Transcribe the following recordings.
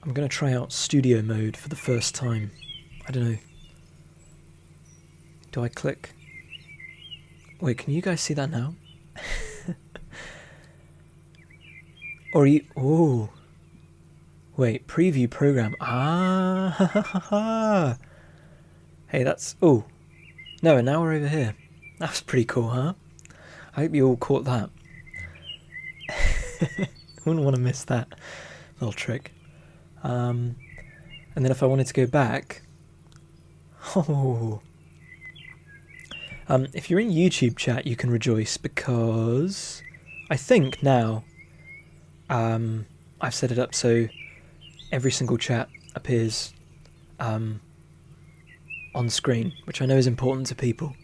I'm going to try out studio mode for the first time. I don't know. Do I click? Wait, can you guys see that now? Or are you... Oh. Wait, preview program. Ah. Hey, that's... Oh. No, and now we're over here. That's pretty cool, huh? I hope you all caught that. Wouldn't want to miss that little trick. And then if I wanted to go back... Oh... if you're in YouTube chat, you can rejoice because I think now I've set it up so every single chat appears on screen, which I know is important to people.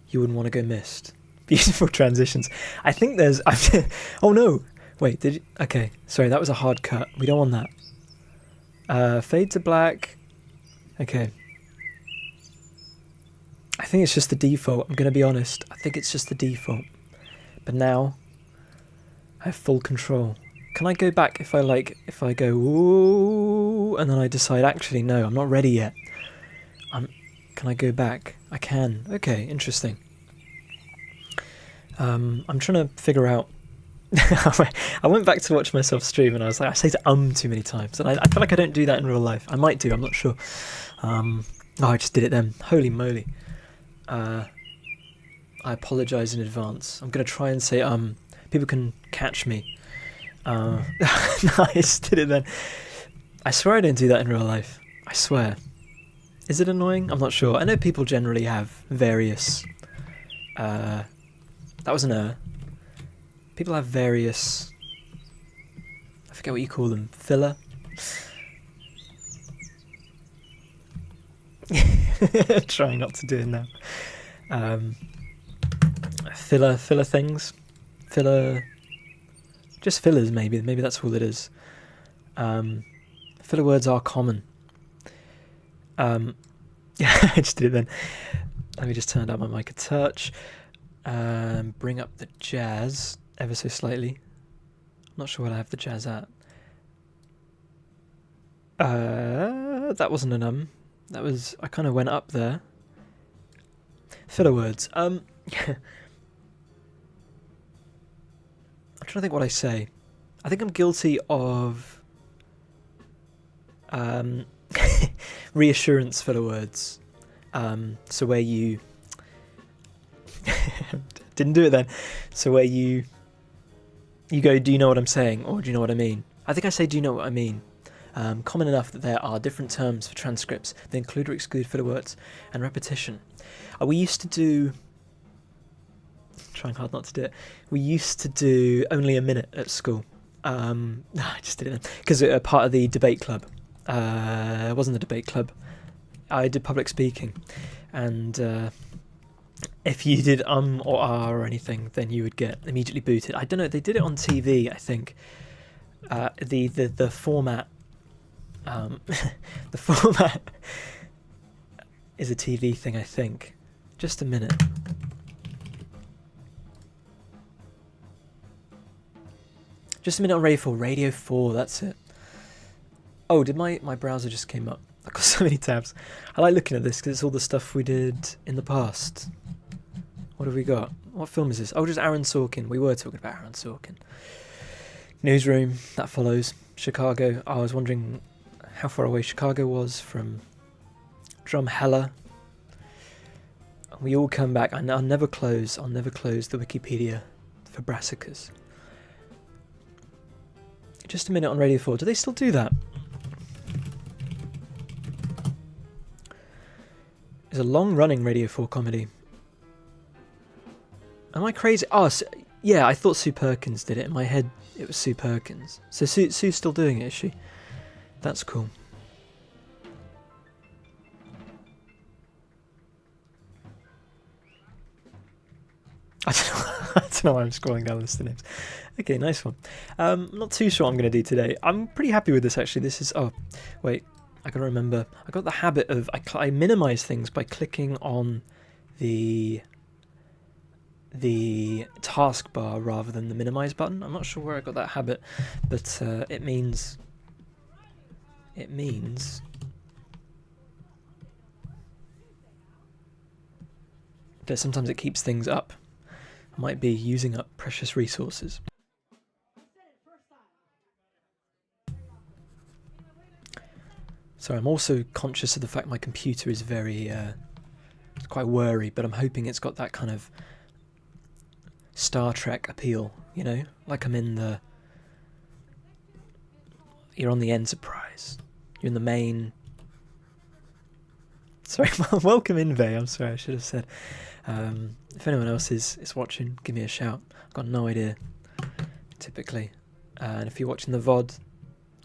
You wouldn't want to go missed. Beautiful transitions. I think there's... oh no! Wait, did you... Okay, sorry, that was a hard cut. We don't want that. Fade to black. Okay. I think it's just the default. I'm going to be honest. I think it's just the default. But now, I have full control. Can I go back if I go, ooh, and then I decide, actually, no, I'm not ready yet. Can I go back? I can. Okay, interesting. I'm trying to figure out... I went back to watch myself stream and I was like, I say too many times. And I feel like I don't do that in real life. I might do, I'm not sure. Oh, I just did it then. Holy moly. I apologise in advance. I'm going to try and say, people can catch me. Nice, did it then. I swear I don't do that in real life. I swear. Is it annoying? I'm not sure. I know people generally have various... that was an error. People have various... I forget what you call them. Filler? Trying not to do it now. Filler things. Just fillers, maybe that's all it is. Filler words are common. Yeah, I just did it then. Let me just turn down my mic a touch. Bring up the jazz ever so slightly. I'm not sure what I have the jazz at. That wasn't an That was... I kind of went up there. Filler words. I'm trying to think what I say. I think I'm guilty of reassurance filler words. So where you didn't do it then. So where you go, do you know what I'm saying, or do you know what I mean? I think I say, do you know what I mean? Common enough that there are different terms for transcripts that include or exclude filler words and repetition. We used to do... Trying hard not to do it. We used to do only a minute at school. I just did it then. Because part of the debate club. It wasn't the debate club. I did public speaking. And if you did or or anything, then you would get immediately booted. I don't know, they did it on TV, I think. The format... the format is a TV thing, I think. Just a minute. Just a minute on Radio 4. Radio 4, that's it. Oh, did my browser just came up? I've got so many tabs. I like looking at this because it's all the stuff we did in the past. What have we got? What film is this? Oh, just Aaron Sorkin. We were talking about Aaron Sorkin. Newsroom, that follows. Chicago. I was wondering how far away Chicago was from Drumheller. We all come back. I'll never close the Wikipedia for brassicas. Just a minute on Radio 4. Do they still do that? It's a long-running Radio 4 comedy. Am I crazy? Oh, yeah, I thought Sue Perkins did it. In my head, it was Sue Perkins. So Sue's still doing it, is she? That's cool. I don't know why I'm scrolling down the list of names. Okay, nice one. I'm not too sure what I'm going to do today. I'm pretty happy with this, actually. This is... Oh, wait. I got to remember. I got the habit of... I minimize things by clicking on the taskbar rather than the minimize button. I'm not sure where I got that habit, but it means it means that sometimes it keeps things up. I might be using up precious resources. So I'm also conscious of the fact my computer is very, it's quite worry, but I'm hoping it's got that kind of Star Trek appeal, you know? Like you're on the Enterprise. You're in the main... Sorry, welcome in, Vey. I'm sorry, I should have said. If anyone else is watching, give me a shout. I've got no idea, typically. And if you're watching the VOD,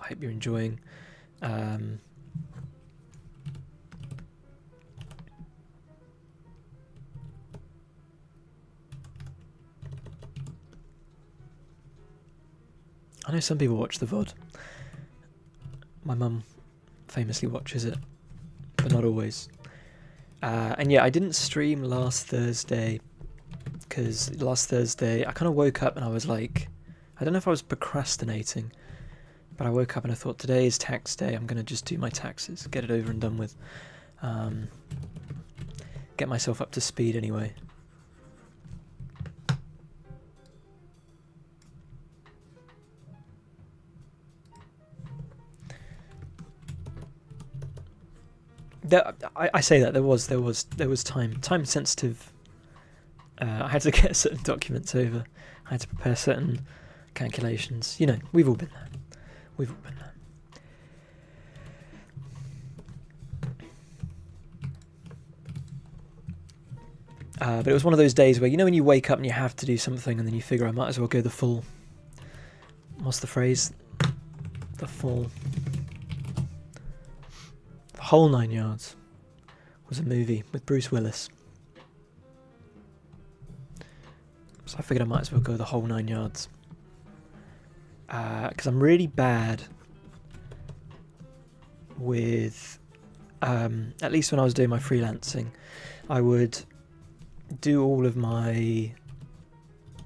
I hope you're enjoying. I know some people watch the VOD. My mum famously watches it, but not always. And yeah, I didn't stream last Thursday because last Thursday I kind of woke up and I was like, I don't know if I was procrastinating, but I woke up and I thought, today is tax day, I'm going to just do my taxes, get it over and done with. Get myself up to speed anyway. I say that there was time sensitive. I had to get certain documents over. I had to prepare certain calculations. You know, we've all been there. We've all been there. But it was one of those days where, you know, when you wake up and you have to do something and then you figure I might as well go the full... What's the phrase? The whole 9 yards was a movie with Bruce Willis. So I figured I might as well go the whole 9 yards. Because I'm really bad with... at least when I was doing my freelancing, I would do all of my...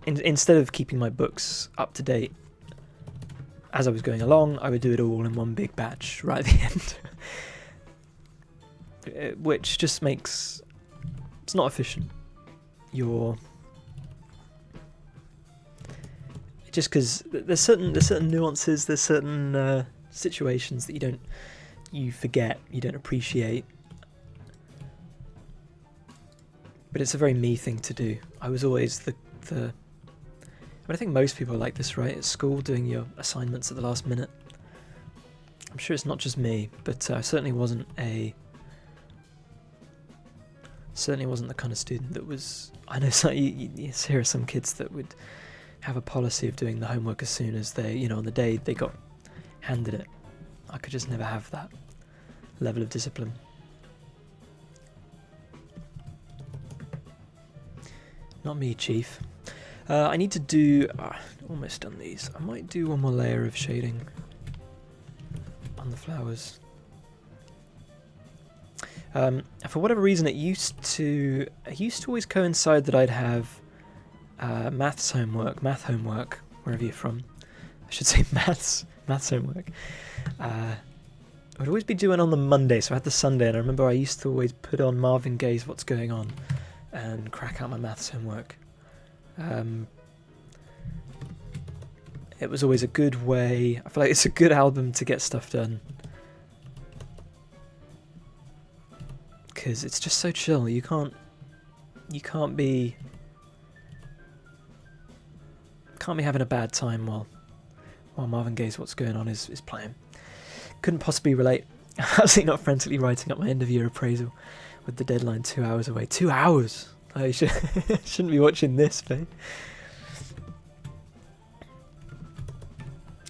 instead of keeping my books up to date as I was going along, I would do it all in one big batch right at the end. Which just makes... it's not efficient. Just because there's certain nuances, there's certain situations that you forget, you don't appreciate. But it's a very me thing to do. I was always I think most people are like this, right? At school, doing your assignments at the last minute. I'm sure it's not just me, but I certainly wasn't the kind of student that was... I know here are some kids that would have a policy of doing the homework as soon as they, on the day they got handed it. I could just never have that level of discipline. Not me, Chief. I need to do... almost done these. I might do one more layer of shading on the flowers. For whatever reason, it used to always coincide that I'd have math homework, wherever you're from. I should say maths homework. I would always be doing on the Monday, so I had the Sunday, and I remember I used to always put on Marvin Gaye's What's Going On and crack out my maths homework. It was always a good way. I feel like it's a good album to get stuff done. Because it's just so chill. You can't be having a bad time while Marvin Gaye's What's Going On is playing. Couldn't possibly relate. Absolutely not frantically writing up my end of year appraisal with the deadline 2 hours away. 2 hours! I shouldn't be watching this, babe.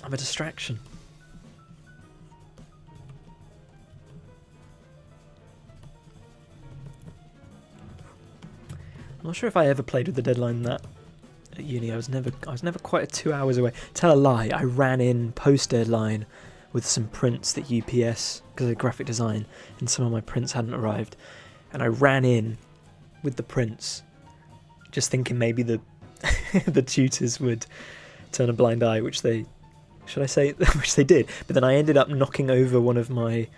I'm a distraction. I'm not sure if I ever played with the deadline that at uni. I was never quite 2 hours away. Tell a lie, I ran in post-deadline with some prints that UPS, because of graphic design, and some of my prints hadn't arrived. And I ran in with the prints, just thinking maybe the the tutors would turn a blind eye, which they should I say, which they did. But then I ended up knocking over one of my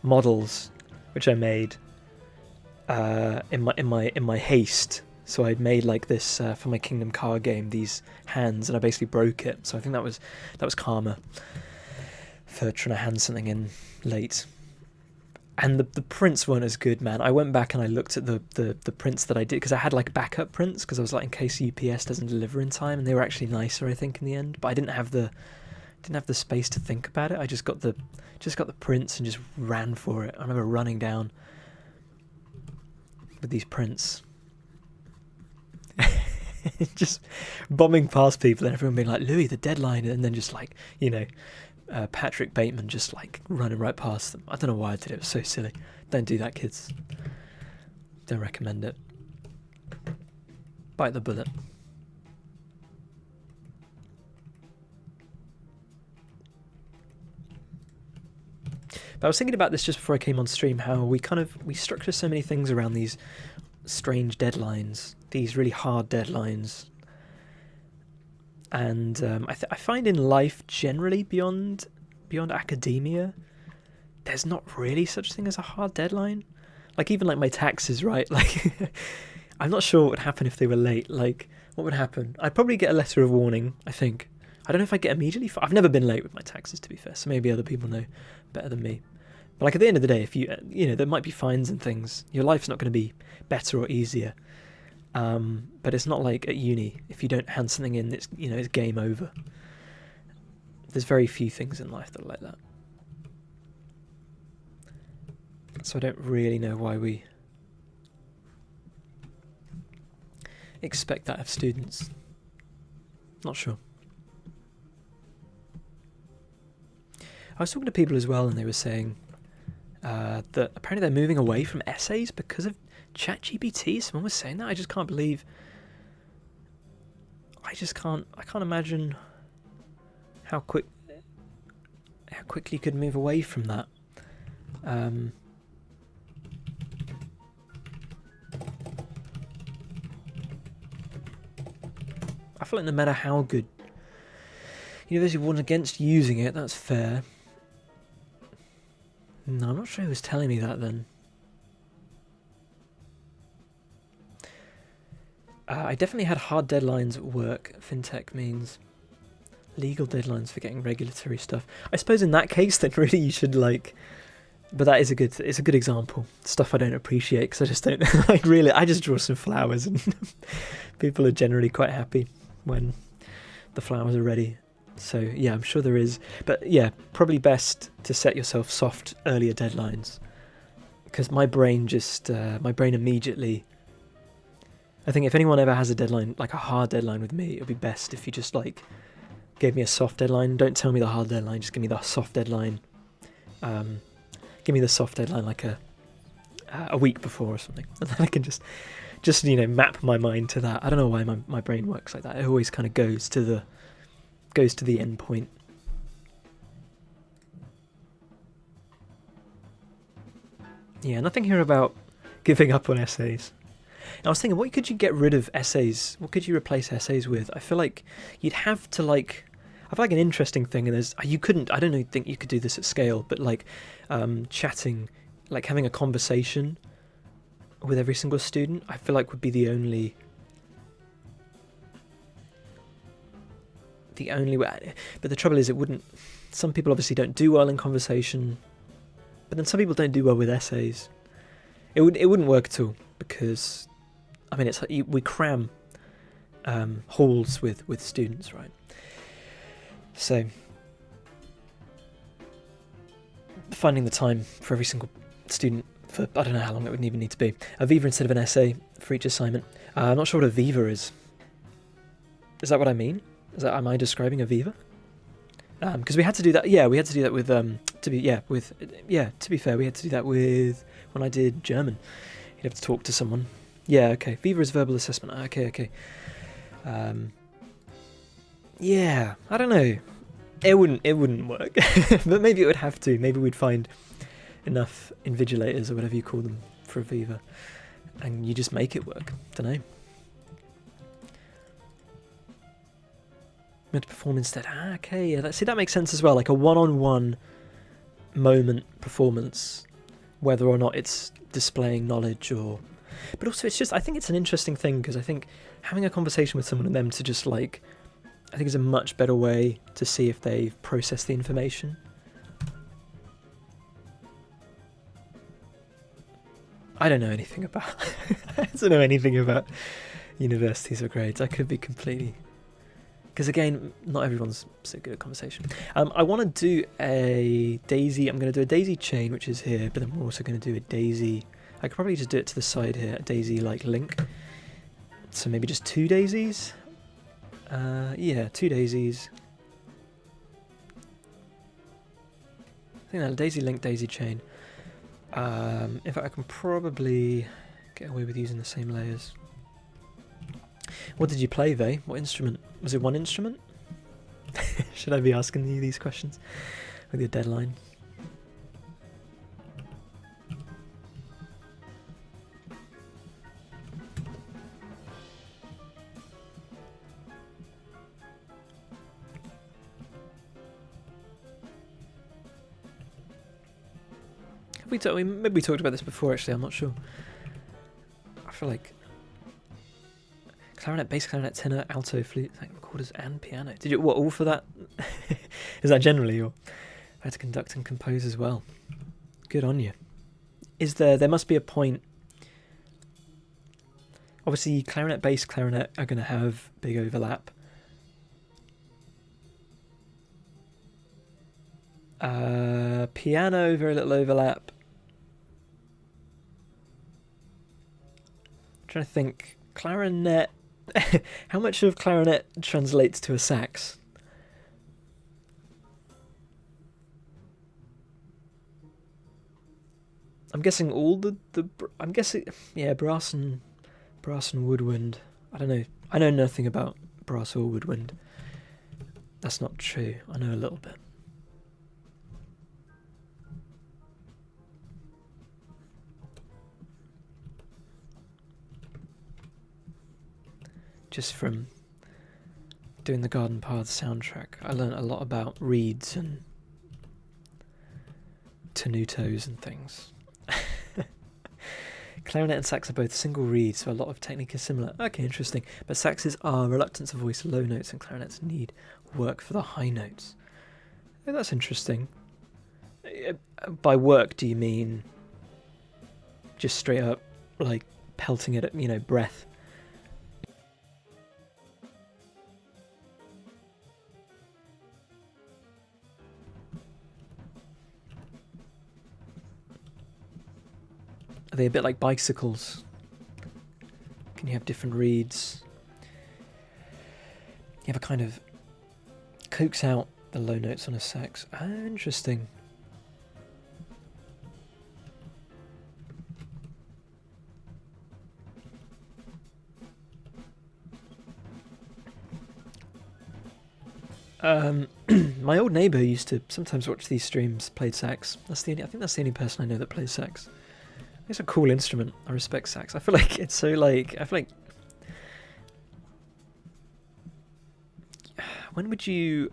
models, which I made in my haste. So I'd made like this for my Kingdom card game, these hands, and I basically broke it. So I think that was karma for trying to hand something in late. And the prints weren't as good, man. I went back and I looked at the prints that I did, because I had like backup prints, because I was like, in case UPS doesn't deliver in time, and they were actually nicer, I think, in the end. But I didn't have the space to think about it. I just got the prints and just ran for it. I remember running down with these prints, just bombing past people, and everyone being like, "Louis, the deadline," and then just like, Patrick Bateman just like running right past them. I don't know why I did it. It was so silly. Don't do that, kids. Don't recommend it. Bite the bullet. But I was thinking about this just before I came on stream, how we structure so many things around these strange deadlines, these really hard deadlines. And I find in life generally, beyond academia, there's not really such thing as a hard deadline. Like even like my taxes, right? Like I'm not sure what would happen if they were late. Like what would happen? I'd probably get a letter of warning, I think. I don't know if I get immediately. I've never been late with my taxes, to be fair, so maybe other people know better than me. But like at the end of the day, if you there might be fines and things. Your life's not going to be better or easier. But it's not like at uni. If you don't hand something in, it's game over. There's very few things in life that are like that. So I don't really know why we expect that of students. Not sure. I was talking to people as well, and they were saying that apparently they're moving away from essays because of ChatGPT. Someone was saying that. I just can't believe. I can't imagine how quickly you could move away from that. I feel like no matter how good University warned against using it, that's fair. No, I'm not sure who was telling me that then. I definitely had hard deadlines at work. FinTech means legal deadlines for getting regulatory stuff. I suppose in that case, then really you should like. But that is it's a good example. Stuff I don't appreciate because I just don't like really. I just draw some flowers, and people are generally quite happy when the flowers are ready. So yeah, I'm sure there is. But yeah, probably best to set yourself soft earlier deadlines, because my brain immediately. I think if anyone ever has a deadline, like a hard deadline with me, it would be best if you just like gave me a soft deadline. Don't tell me the hard deadline, just give me the soft deadline. Give me the soft deadline like a week before or something, and then I can just map my mind to that. I don't know why my brain works like that. It always kind of goes to the end point. Yeah, nothing here about giving up on essays. I was thinking, what could you get rid of essays? What could you replace essays with? I feel like you'd have to like. I feel like an interesting thing, and there's you couldn't. I don't think you could do this at scale, but like chatting, like having a conversation with every single student, I feel like would be the only way. But the trouble is, it wouldn't. Some people obviously don't do well in conversation, but then some people don't do well with essays. It wouldn't work at all, because I mean it's like we cram halls with students, right? So finding the time for every single student for I don't know how long it would even need to be. A Viva instead of an essay for each assignment. I'm not sure what a Viva is. Is that what I mean? Am I describing a Viva? Because we had to do that. Yeah, we had to do that with to be fair, we had to do that with when I did German. You'd have to talk to someone. Yeah, okay. Viva is verbal assessment. Okay. Yeah, I don't know. It wouldn't work, but maybe it would have to. Maybe we'd find enough invigilators or whatever you call them for a Viva, and you just make it work. Don't know. meant to perform instead. Ah, okay, yeah, see, that makes sense as well. Like a one-on-one moment performance, whether or not it's displaying knowledge or... But also, it's just, I think it's an interesting thing, because I think having a conversation with someone and them to just, like... I think is a much better way to see if they've processed the information. I don't know anything about... I don't know anything about universities or grades. I could be completely... Because again, not everyone's so good at conversation. I want to do a daisy. I'm going to do a daisy chain, which is here, but then we're also going to do a daisy. I could probably just do it to the side here, a daisy like link. So maybe just 2 daisies. Yeah, 2 daisies. I think that a daisy link, daisy chain. In fact, I can probably get away with using the same layers. What did you play, Vey? What instrument? Was it one instrument? Should I be asking you these questions with your deadline? Have we maybe we talked about this before, actually, I'm not sure. I feel like clarinet, bass clarinet, tenor, alto, flute, recorders, and piano. Did you what all for that? Is that generally, or I had to conduct and compose as well? Good on you. Is there must be a point? Obviously, clarinet, bass, clarinet are going to have big overlap. Piano, very little overlap. I'm trying to think. Clarinet. How much of clarinet translates to a sax? I'm guessing all the I'm guessing, yeah, brass and woodwind. I don't know. I know nothing about brass or woodwind. That's not true. I know a little bit. Just from doing the Garden Paths soundtrack, I learned a lot about reeds and tenutos and things. Clarinet and sax are both single reeds, so a lot of technique is similar. Okay, interesting. But saxes are reluctant to voice low notes, and clarinets need work for the high notes. Oh, that's interesting. By work, do you mean just straight up, like, pelting it at, breath? Are they a bit like bicycles? Can you have different reeds? You have a kind of coax out the low notes on a sax. Ah, interesting. My old neighbour used to sometimes watch these streams, played sax. I think that's the only person I know that plays sax. It's a cool instrument. I respect sax. I feel like it's so when would you...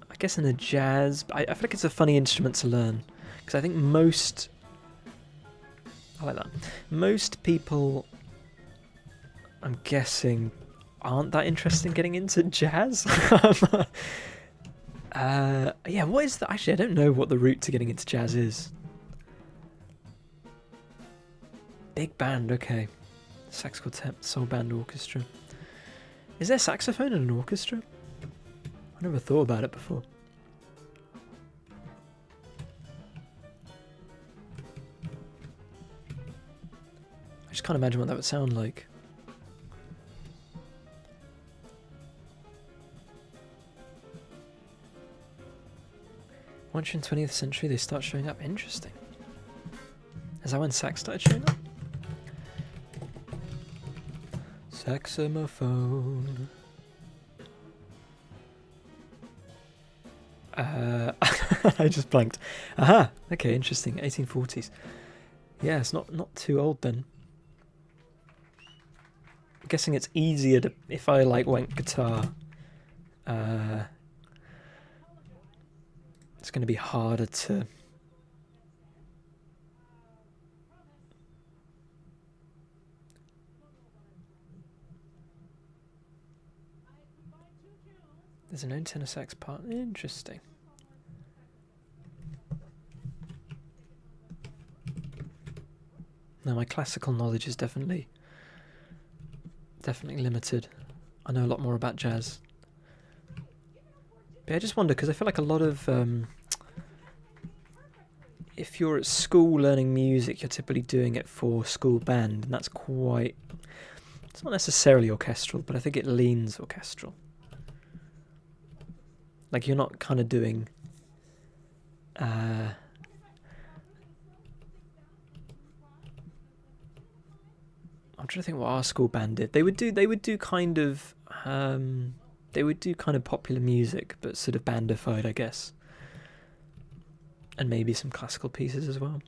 I guess in a jazz... I feel like it's a funny instrument to learn. Because I think most... I like that. Most people, I'm guessing, aren't that interested in getting into jazz. Yeah, what is that? Actually, I don't know what the route to getting into jazz is. Big band, okay. Sax quartet, soul band, orchestra. Is there saxophone in an orchestra? I never thought about it before. I just can't imagine what that would sound like. Once in the 20th century they start showing up. Interesting. Is that when sax started showing up? Saxophone. I just blanked. Aha! Okay, interesting. 1840s. Yeah, it's not too old then. I'm guessing it's easier to, if I went guitar, it's going to be harder to... There's a known tenor sax part. Interesting. No, my classical knowledge is definitely limited. I know a lot more about jazz. But I just wonder, because I feel like a lot of... if you're at school learning music, you're typically doing it for school band, and that's quite... It's not necessarily orchestral, but I think it leans orchestral. Like, you're not kind of doing... I'm trying to think what our school band did. They would do kind of popular music, but sort of bandified, I guess. And maybe some classical pieces as well.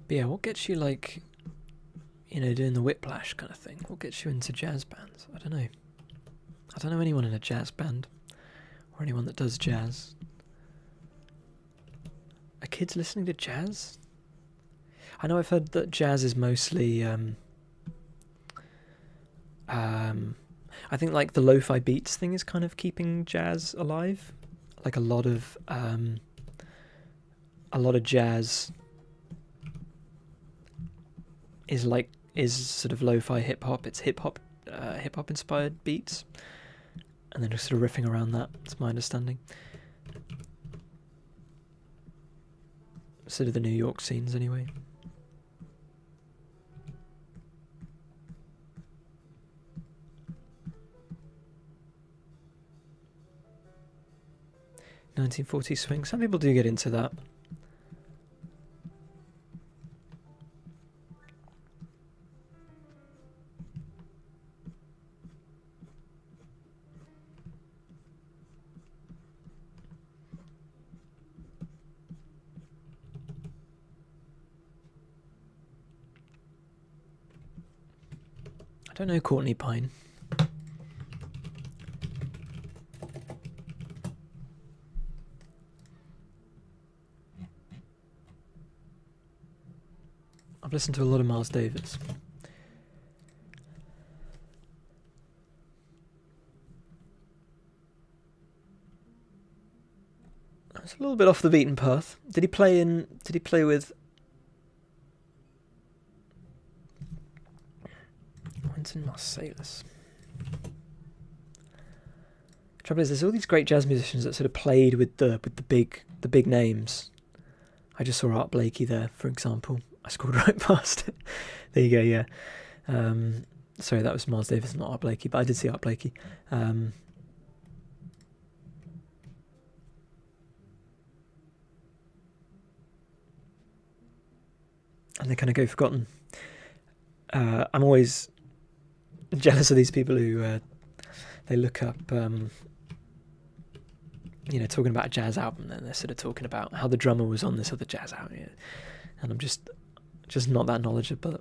But yeah, what gets you, like, doing the whiplash kind of thing? What gets you into jazz bands? I don't know. I don't know anyone in a jazz band or anyone that does jazz. Are kids listening to jazz? I know I've heard that jazz is mostly I think like the lo-fi beats thing is kind of keeping jazz alive. Like a lot of jazz is sort of lo-fi hip hop. It's hip hop inspired beats, and then just sort of riffing around that. That's my understanding. Sort of the New York scenes, anyway. '40s swing. Some people do get into that. I don't know Courtney Pine. I've listened to a lot of Miles Davis. It's a little bit off the beaten path. Did he play with Wynton Marsalis? Trouble is, there's all these great jazz musicians that sort of played with the big names. I just saw Art Blakey there, for example. I scrolled right past it. There you go. Yeah. Sorry, that was Miles Davis, not Art Blakey, but I did see Art Blakey. And they kind of go forgotten. I'm always jealous of these people who they look up, talking about a jazz album, and they're sort of talking about how the drummer was on this other jazz album, and I'm just not that knowledgeable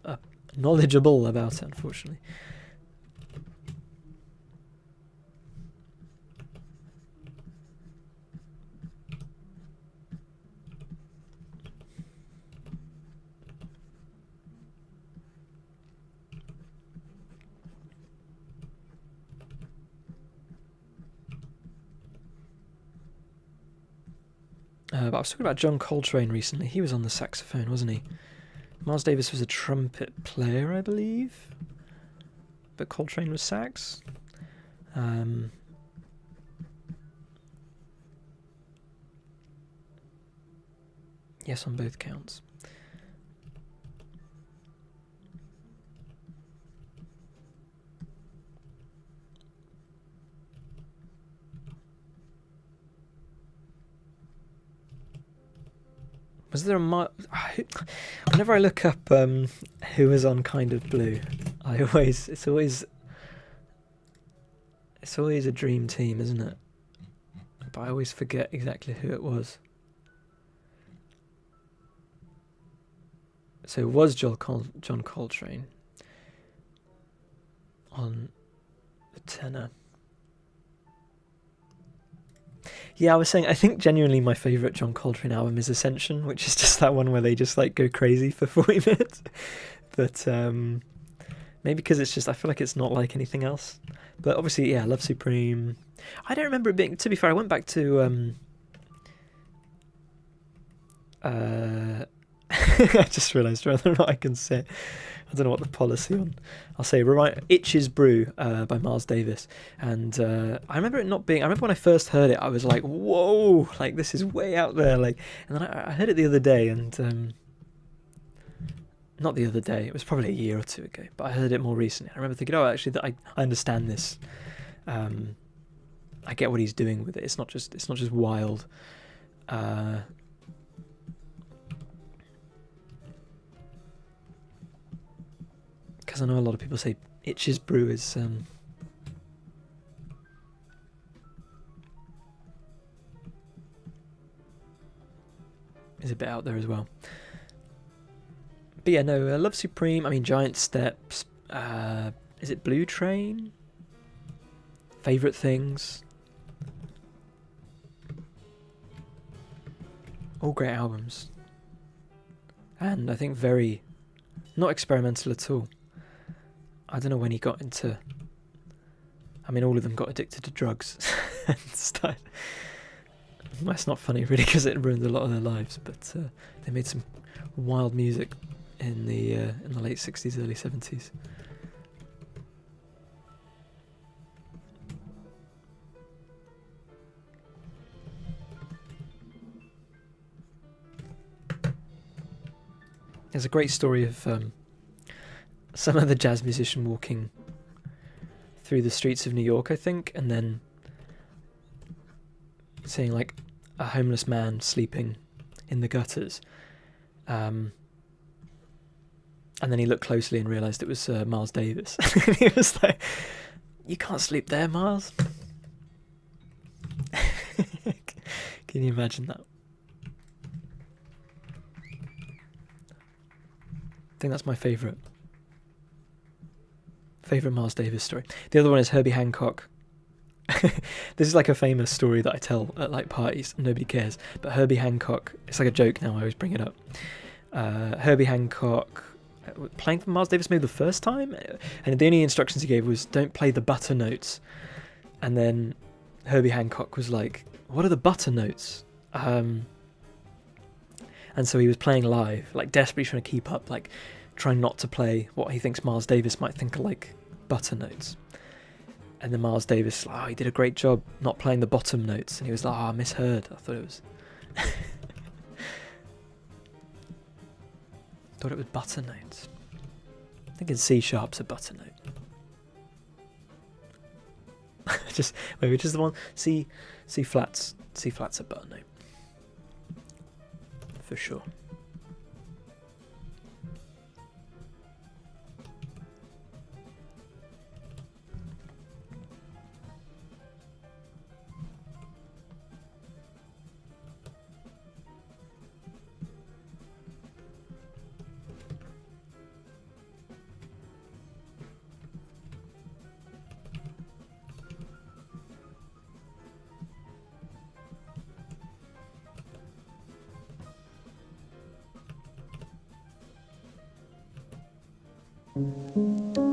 about it, unfortunately. But I was talking about John Coltrane recently. He was on the saxophone, wasn't he? Miles Davis was a trumpet player, I believe, but Coltrane was sax. Yes on both counts. Was there a whenever I look up who was on Kind of Blue, it's always a dream team, isn't it? But I always forget exactly who it was. So it was John Coltrane on the tenor. Yeah, I was saying, I think genuinely my favourite John Coltrane album is Ascension, which is just that one where they just like go crazy for 40 minutes. But maybe because it's just, I feel like it's not like anything else. But obviously, yeah, Love Supreme. I don't remember it being, to be fair, I went back to... I just realised whether or not I can say, I don't know what the policy on. I'll say Itch's Brew by Miles Davis, and I remember it not being. I remember when I first heard it, I was like, "Whoa! Like this is way out there!" Like, and then I heard it the other day, and not the other day. It was probably a year or two ago, but I heard it more recently. I remember thinking, "Oh, actually, I understand this. I get what he's doing with it. It's not just wild." Because I know a lot of people say Itch's Brew is a bit out there as well. But yeah, no, Love Supreme, I mean Giant Steps, is it Blue Train? Favourite Things. All great albums. And I think very, not experimental at all. I don't know when he got into... I mean, all of them got addicted to drugs and stuff. That's not funny, really, because it ruined a lot of their lives. But they made some wild music in the late 60s, early 70s. There's a great story of... some other jazz musician walking through the streets of New York, I think, and then seeing like a homeless man sleeping in the gutters. And then he looked closely and realised it was Miles Davis. And he was like, "You can't sleep there, Miles." Can you imagine that? I think that's my favourite Miles Davis story. The other one is Herbie Hancock. This is like a famous story that I tell at like parties and nobody cares, but Herbie Hancock, it's like a joke now, I always bring it up. Herbie Hancock playing for Miles Davis maybe the first time, and the only instructions he gave was don't play the butter notes. And then Herbie Hancock was like, "What are the butter notes?" And so he was playing live, like desperately trying to keep up, like trying not to play what he thinks Miles Davis might think are like butter notes. And then Miles Davis, "Oh, he did a great job not playing the bottom notes." And he was like, "Oh, I misheard. I thought it was thought it was butter notes. I think in C sharp's a butter note." Just maybe just the one. C flat's a butter note. For sure.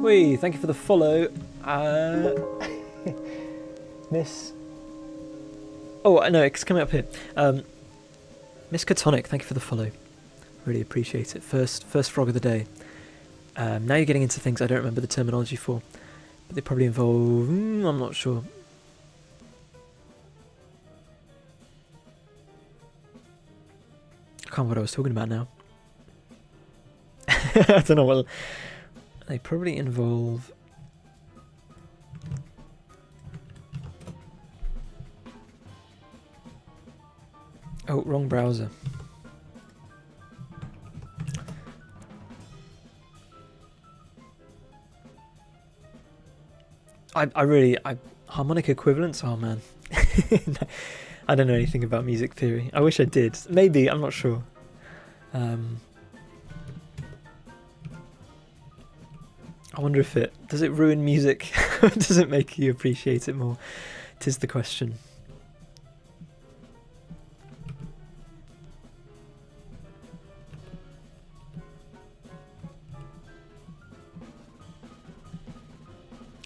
Wee, thank you for the follow. Miss... Oh, no, it's coming up here. Miss Catonic, thank you for the follow. Really appreciate it. First frog of the day. Now you're getting into things I don't remember the terminology for, but they probably involve... I'm not sure. I can't remember what I was talking about now. I don't know what... They probably involve... Oh, wrong browser. Harmonic equivalence? Oh man. I don't know anything about music theory. I wish I did. Maybe, I'm not sure. I wonder if does it ruin music? Does it make you appreciate it more? 'Tis the question.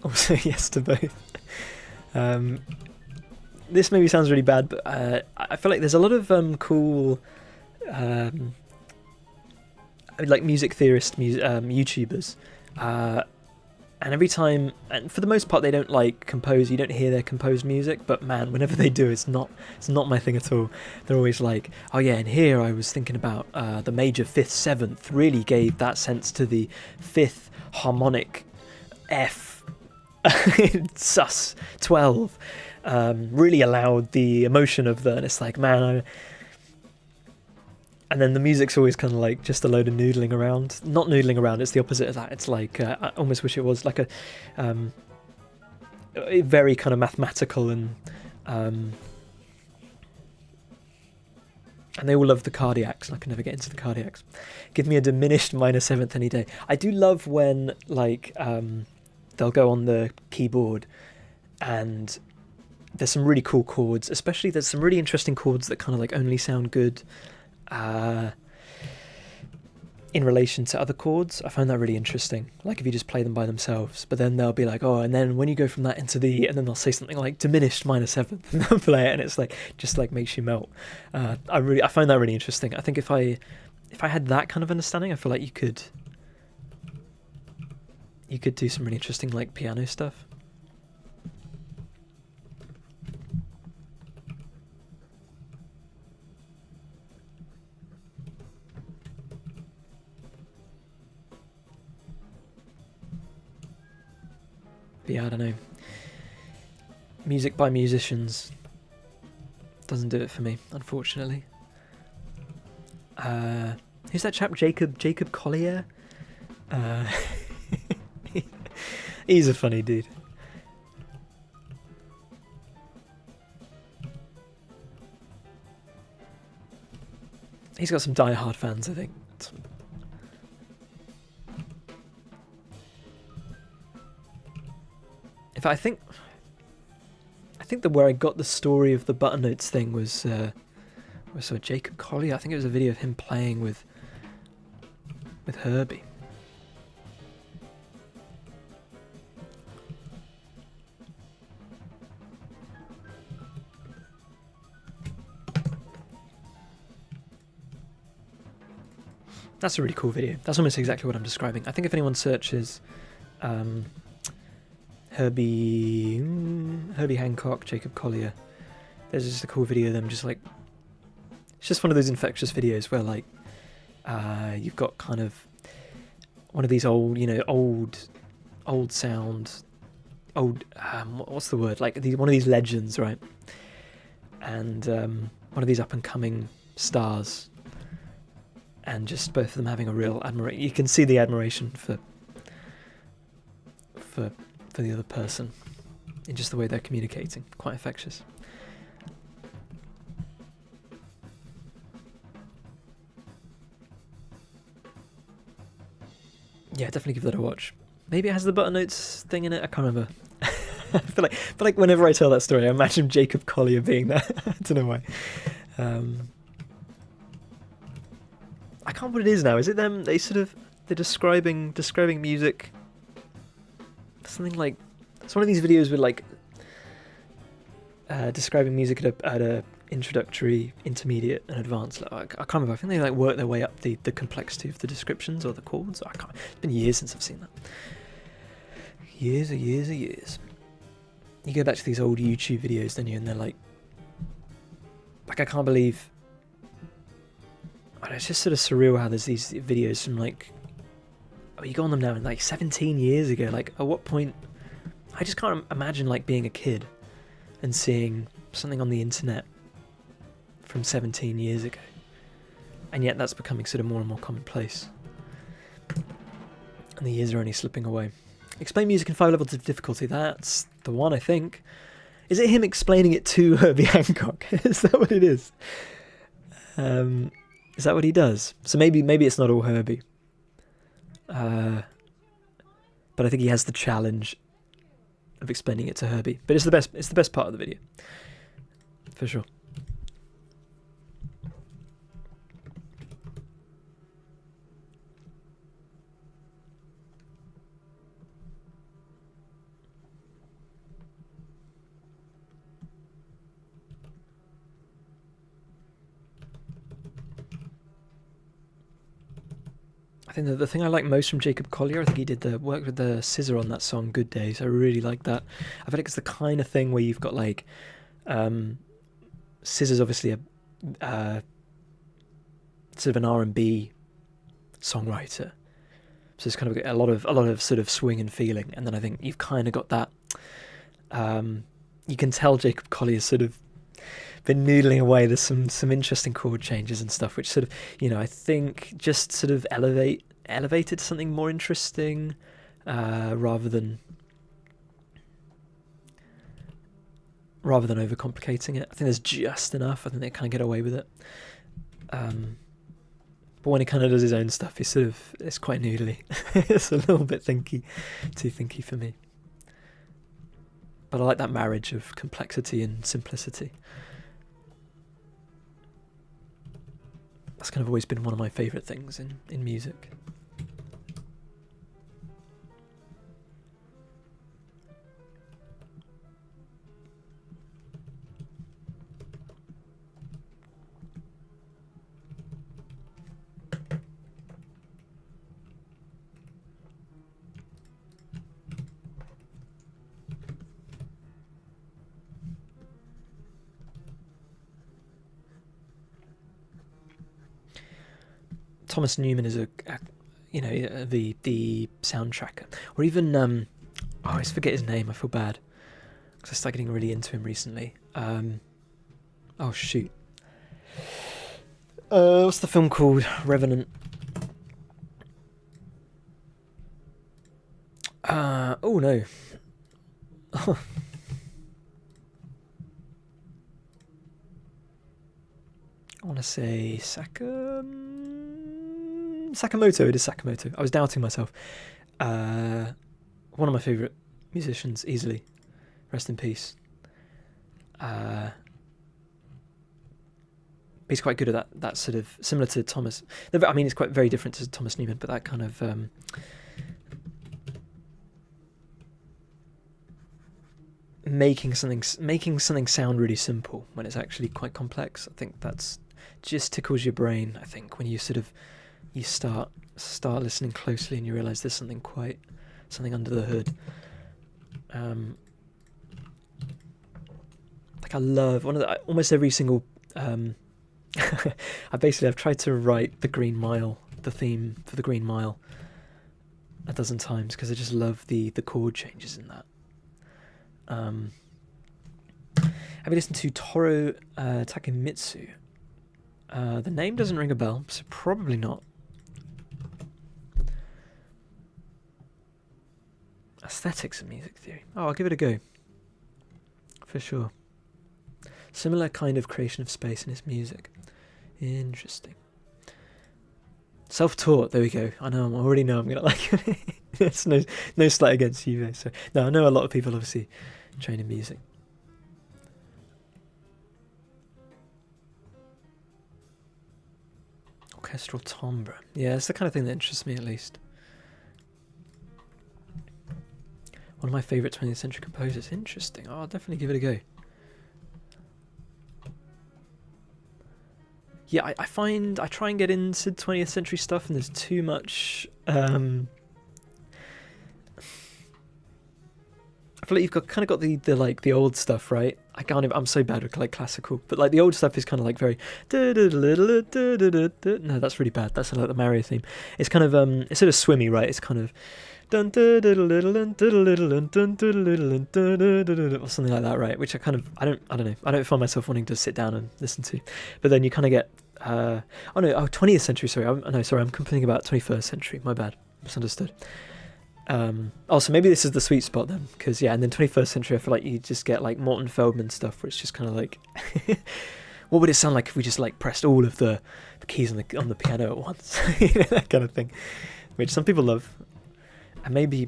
Also, yes to both. This maybe sounds really bad, but I feel like there's a lot of cool, like music theorist YouTubers, and every time, and for the most part, they don't like compose. You don't hear their composed music, but man, whenever they do, it's not my thing at all. They're always like, oh yeah, and here I was thinking about the major fifth seventh really gave that sense to the fifth harmonic F. sus 12 really allowed the emotion of the, and it's like, man, and then the music's always kind of like just a load of noodling around. Not noodling around, it's the opposite of that. It's like I almost wish it was like a very kind of mathematical and they all love the cardiacs, and I can never get into the cardiacs. Give me a diminished minor seventh any day. I do love when like they'll go on the keyboard and there's some really cool chords, especially there's some really interesting chords that kind of like only sound good in relation to other chords. I find that really interesting, like if you just play them by themselves, but then they'll be like, oh, and then when you go from that into the, and then they'll say something like diminished minor seventh, and they'll play it and it's like just like makes you melt. I find that really interesting. I think if I had that kind of understanding, I feel like you could do some really interesting like piano stuff. But yeah, I don't know. Music by musicians doesn't do it for me, unfortunately. Who's that chap? Jacob Collier? He's a funny dude. He's got some die-hard fans, I think. In fact, I think that where I got the story of the button notes thing was sort of Jacob Collier. I think it was a video of him playing with Herbie. That's a really cool video. That's almost exactly what I'm describing. I think if anyone searches Herbie Hancock, Jacob Collier, there's just a cool video of them just like, it's just one of those infectious videos where like you've got kind of one of these old, old sound, what's the word, like one of these legends, right? And one of these up and coming stars, and just both of them having a real admiration. You can see the admiration for the other person in just the way they're communicating. Quite infectious. Yeah, definitely give that a watch. Maybe it has the button notes thing in it. I can't remember. I feel like whenever I tell that story, I imagine Jacob Collier being there. I don't know why. I can't remember what it is now. Is it them? They're describing music. Something like, it's one of these videos with like describing music at a introductory, intermediate, and advanced. I can't remember. I think they like work their way up the complexity of the descriptions or the chords. It's been years since I've seen that. Years. You go back to these old YouTube videos, don't you? And they're like I can't believe. And it's just sort of surreal how there's these videos from like, oh, you go on them now, and like 17 years ago. Like, at what point? I just can't imagine like being a kid and seeing something on the internet from 17 years ago, and yet that's becoming sort of more and more commonplace. And the years are only slipping away. Explain music in 5 levels of difficulty. That's the one, I think. Is it him explaining it to Herbie Hancock? Is that what it is? Is that what he does? So maybe it's not all Herbie. But I think he has the challenge of explaining it to Herbie. But it's the best part of the video, for sure. I think the thing I like most from Jacob Collier, I think he did the work with the scissor on that song Good Days. I really like that. I feel like it's the kind of thing where you've got like Scissor's obviously a sort of an R&B songwriter, so it's kind of a lot of sort of swing and feeling, and then I think you've kind of got that you can tell Jacob Collier's sort of been noodling away. There's some interesting chord changes and stuff, which sort of, I think just sort of elevated to something more interesting, rather than overcomplicating it. I think there's just enough. I think they kind of get away with it. But when he kind of does his own stuff, it's quite noodly. It's a little bit too thinky for me. But I like that marriage of complexity and simplicity. That's kind of always been one of my favourite things in music. Thomas Newman is the soundtracker, or even I always forget his name. I feel bad because I started getting really into him recently. Oh shoot, what's the film called? Revenant. Oh no. I want to say Sakamoto. It is Sakamoto. I was doubting myself. One of my favourite musicians, easily. Rest in peace. He's quite good at that sort of, similar to Thomas. I mean, it's quite very different to Thomas Newman, but that kind of making something sound really simple when it's actually quite complex. I think that's just tickles your brain. I think when you start listening closely and you realise there's something under the hood. Like I love almost every single. I've tried to write the Green Mile, the theme for the Green Mile, a dozen times because I just love the chord changes in that. Have you listened to Toru Takemitsu? The name doesn't ring a bell, so probably not. Aesthetics and music theory. Oh, I'll give it a go. For sure. Similar kind of creation of space in his music. Interesting. Self-taught, there we go. I already know I'm going to like it. There's no slight against you, so no, I know a lot of people obviously train in music. Orchestral timbre. Yeah, it's the kind of thing that interests me, at least. One of my favourite 20th century composers. Interesting. Oh, I'll definitely give it a go. Yeah, I find I try and get into 20th century stuff, and there's too much. I feel feel like you've got kind of got the like the old stuff, right? I can't even, I'm so bad with like classical, but like the old stuff is kind of like very no, that's really bad. That's like the Mario theme. It's kind of it's sort of swimmy, right? It's kind of or something like that, right? Which I don't know. I don't find myself wanting to sit down and listen to. But then you kind of get 20th century. Sorry, I'm complaining about 21st century. My bad, misunderstood. Also, maybe this is the sweet spot then, because yeah, and then 21st century, I feel like you just get like Morton Feldman stuff, where it's just kind of like, what would it sound like if we just like pressed all of the keys on the piano at once, that kind of thing, which some people love, and maybe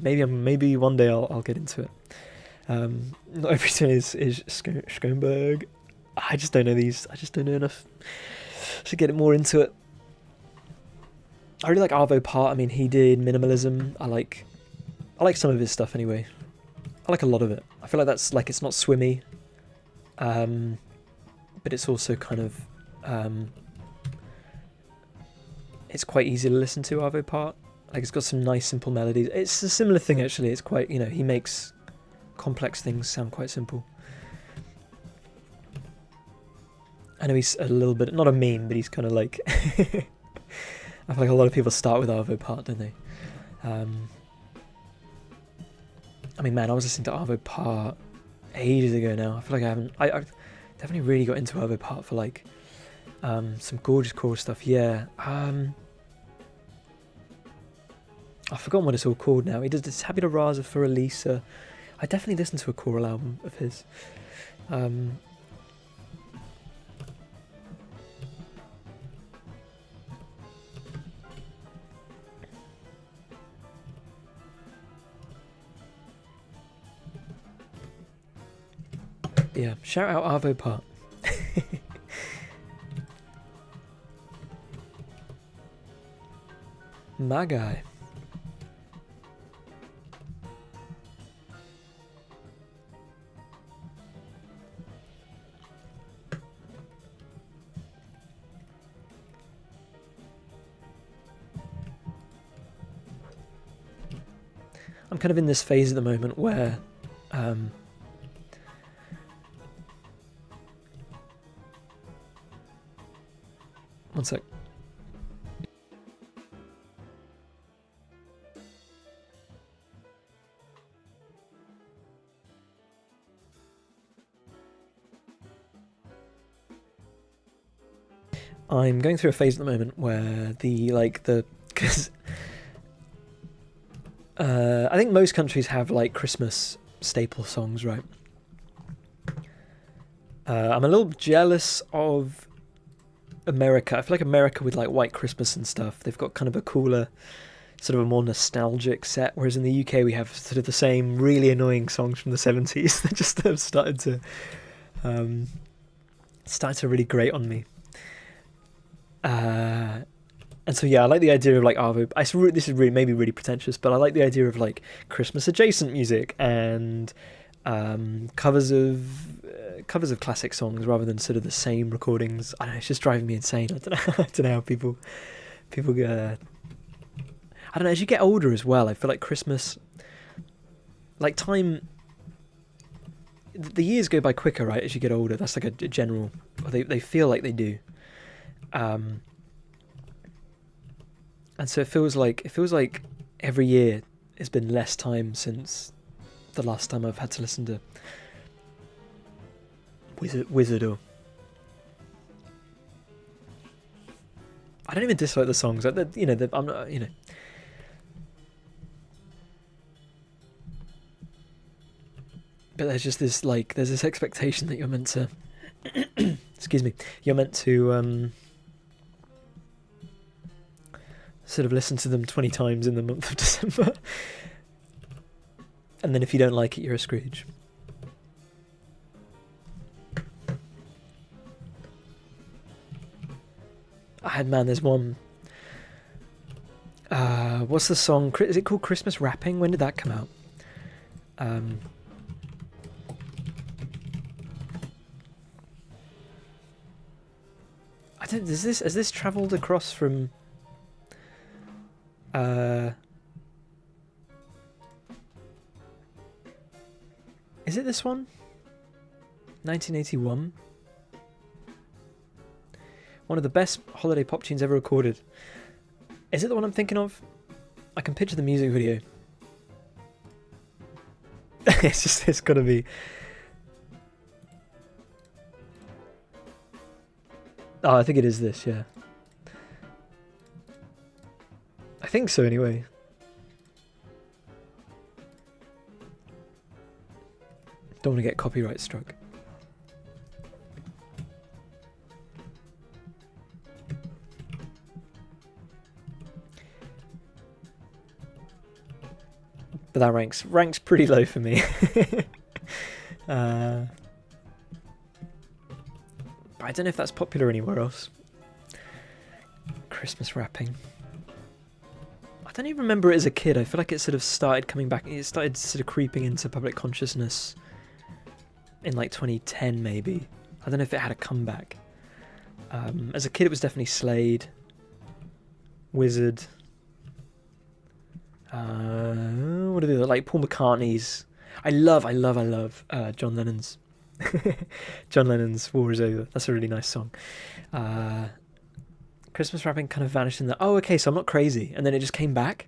one day I'll get into it. Not everything is Schoenberg. I just don't know these. I just don't know enough to get more into it. I really like Arvo Part. I mean, he did minimalism. I like some of his stuff anyway. I like a lot of it. I feel like that's like, it's not swimmy, but it's also kind of it's quite easy to listen to. Arvo Part, like, it's got some nice simple melodies. It's a similar thing actually. It's quite, he makes complex things sound quite simple. I know he's a little bit, not a meme, but he's kind of like I feel like a lot of people start with Arvo Part, don't they? I mean, man, I was listening to Arvo Part ages ago now. I feel like I definitely really got into Arvo Part for like some gorgeous choral stuff. Yeah. I've forgotten what it's all called now. He does this Tabula Rasa for Elisa. I definitely listened to a choral album of his. Yeah, shout out Arvo Part. My guy. I'm kind of in this phase at the moment where one sec. I'm going through a phase at the moment where because I think most countries have like Christmas staple songs, right? I'm a little jealous of America. I feel like America with like White Christmas and stuff, they've got kind of a cooler, sort of a more nostalgic set, whereas in the UK we have sort of the same really annoying songs from the 70s that just have started to really grate on me. And so yeah, I like the idea of like Arvo. This is really maybe really pretentious, but I like the idea of like Christmas adjacent music and covers of classic songs rather than sort of the same recordings. I don't know, it's just driving me insane. I don't know how people get. I don't know. As you get older as well, I feel like Christmas, like time. The years go by quicker, right? As you get older, that's like a general. They feel like they do. And so it feels like every year has been less time since the last time I've had to listen to Wizard or I don't even dislike the songs. I'm not, but there's just this there's this expectation that you're meant to excuse me, you're meant to sort of listen to them 20 times in the month of December. And then if you don't like it, you're a Scrooge. There's one. What's the song? Is it called Christmas Rapping? When did that come out? Has this travelled across from Is it this one? 1981. One of the best holiday pop tunes ever recorded. Is it the one I'm thinking of? I can picture the music video. It's gotta be. Oh, I think it is this, yeah. I think so anyway. Don't want to get copyright struck. But that ranks pretty low for me. But I don't know if that's popular anywhere else. Christmas wrapping. I don't even remember it as a kid. I feel like it sort of started coming back. It started sort of creeping into public consciousness in like 2010 maybe. I don't know if it had a comeback. As a kid it was definitely Slade, Wizard. What are they like? Paul McCartney's. I love John Lennon's. John Lennon's War Is Over. That's a really nice song. Christmas wrapping kind of vanished in the. Oh, okay, so I'm not crazy, and then it just came back.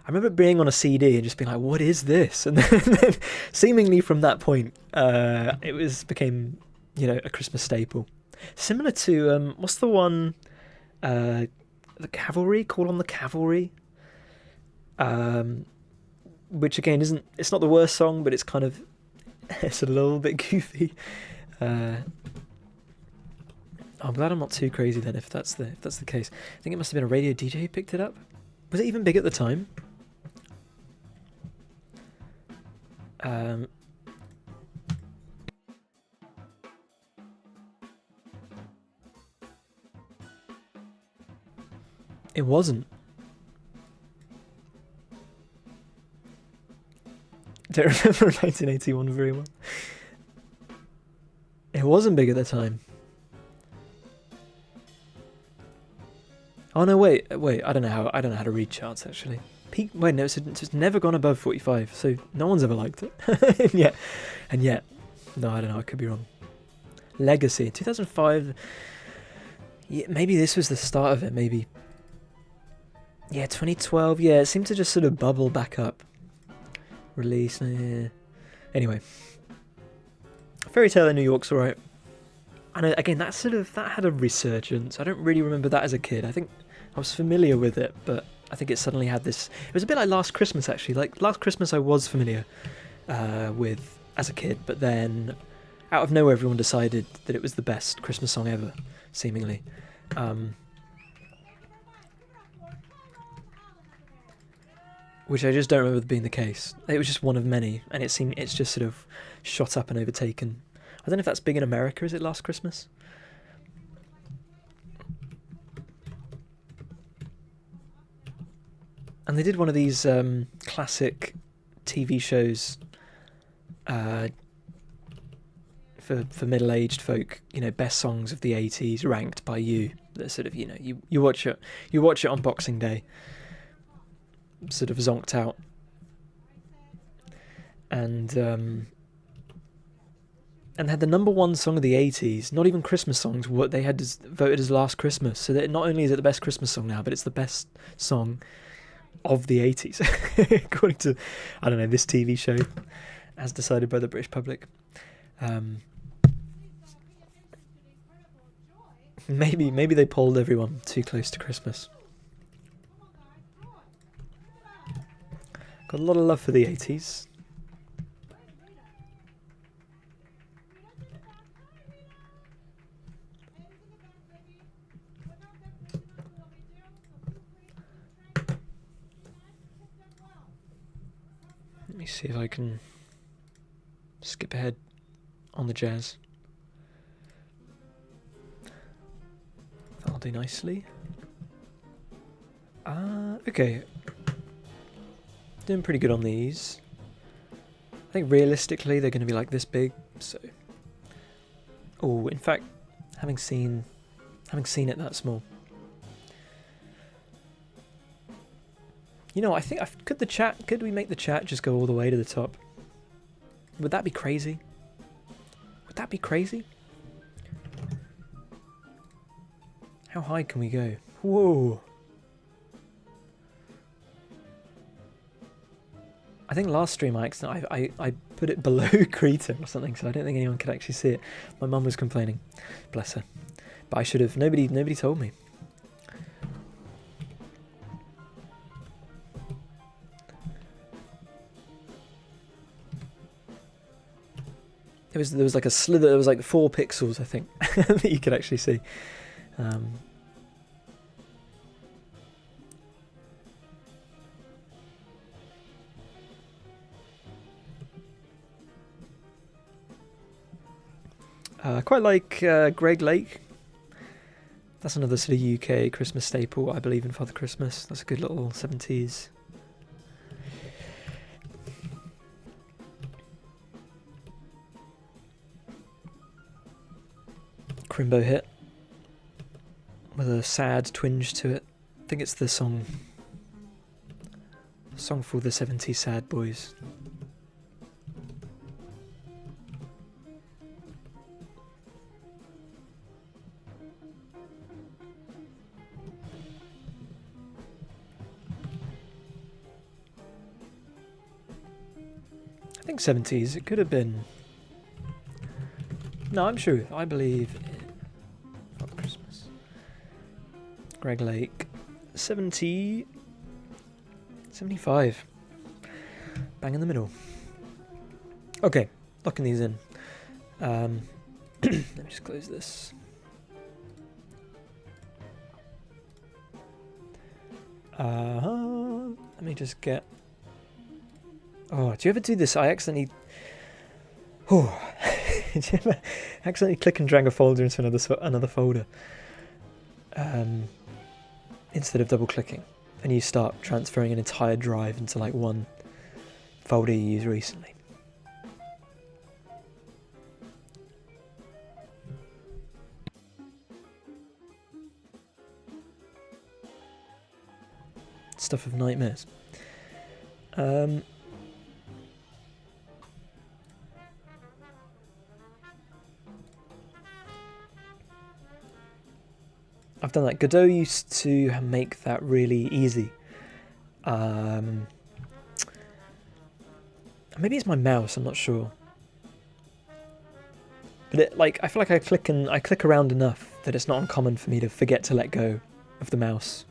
I remember being on a CD and just being like, "What is this?" And then seemingly from that point, it became, a Christmas staple. Similar to what's the one, the Cavalry? Call on the Cavalry. Which again it's not the worst song, but it's kind of it's a little bit goofy. I'm glad I'm not too crazy then if that's the case. I think it must have been a radio DJ who picked it up. Was it even big at the time? It wasn't. Don't remember 1981 very well. It wasn't big at the time. Oh no, wait. I don't know how to read charts actually. Wait, no, it's never gone above 45, so no one's ever liked it. and yet, no, I don't know. I could be wrong. Legacy, 2005. Yeah, maybe this was the start of it. Maybe. Yeah, 2012. Yeah, it seemed to just sort of bubble back up. Release. Anyway, Fairy Tale in New York's alright. And again, that had a resurgence. I don't really remember that as a kid. I think I was familiar with it, but I think it suddenly had this. It was a bit like Last Christmas actually. Like Last Christmas, I was familiar with as a kid, but then out of nowhere, everyone decided that it was the best Christmas song ever, seemingly. Which I just don't remember being the case. It was just one of many, and it's just sort of shot up and overtaken. I don't know if that's big in America. Is it Last Christmas? And they did one of these classic TV shows for middle-aged folk. Best songs of the 80s ranked by you. That sort of you watch it on Boxing Day. Sort of zonked out, and had the number one song of the 80s, not even Christmas songs, what they had voted as Last Christmas, so that not only is it the best Christmas song now, but it's the best song of the 80s according to, I don't know, this TV show as decided by the British public. Maybe they polled everyone too close to Christmas. Got a lot of love for the 80s. Let me see if I can skip ahead on the jazz. That'll do nicely. Okay. Doing pretty good on these. I think realistically they're going to be like this big, so. Oh, in fact, having seen it that small. I think could we make the chat just go all the way to the top? Would that be crazy? Would that be crazy? How high can we go? Whoa. I think last stream I put it below Krita or something, so I don't think anyone could actually see it. My mum was complaining, bless her. But I should have. Nobody told me. There was like a slither. There was like 4 pixels, I think, that you could actually see. I quite like Greg Lake. That's another sort of UK Christmas staple, I believe in Father Christmas. That's a good little 70s. Crimbo hit with a sad twinge to it. I think it's the song for the 70s sad boys. I think 70s, it could have been. No, I'm sure. I believe in Father Christmas. Greg Lake. 70. 75. Bang in the middle. Okay, locking these in. Let me just close this. Let me just get. Oh, do you ever do this? I accidentally. Oh, do you ever accidentally click and drag a folder into another folder? Instead of double clicking, and you start transferring an entire drive into like one folder you used recently. Stuff of nightmares. I've done that. Godot used to make that really easy. Maybe it's my mouse, I'm not sure. But it, like, I feel like I click around enough that it's not uncommon for me to forget to let go of the mouse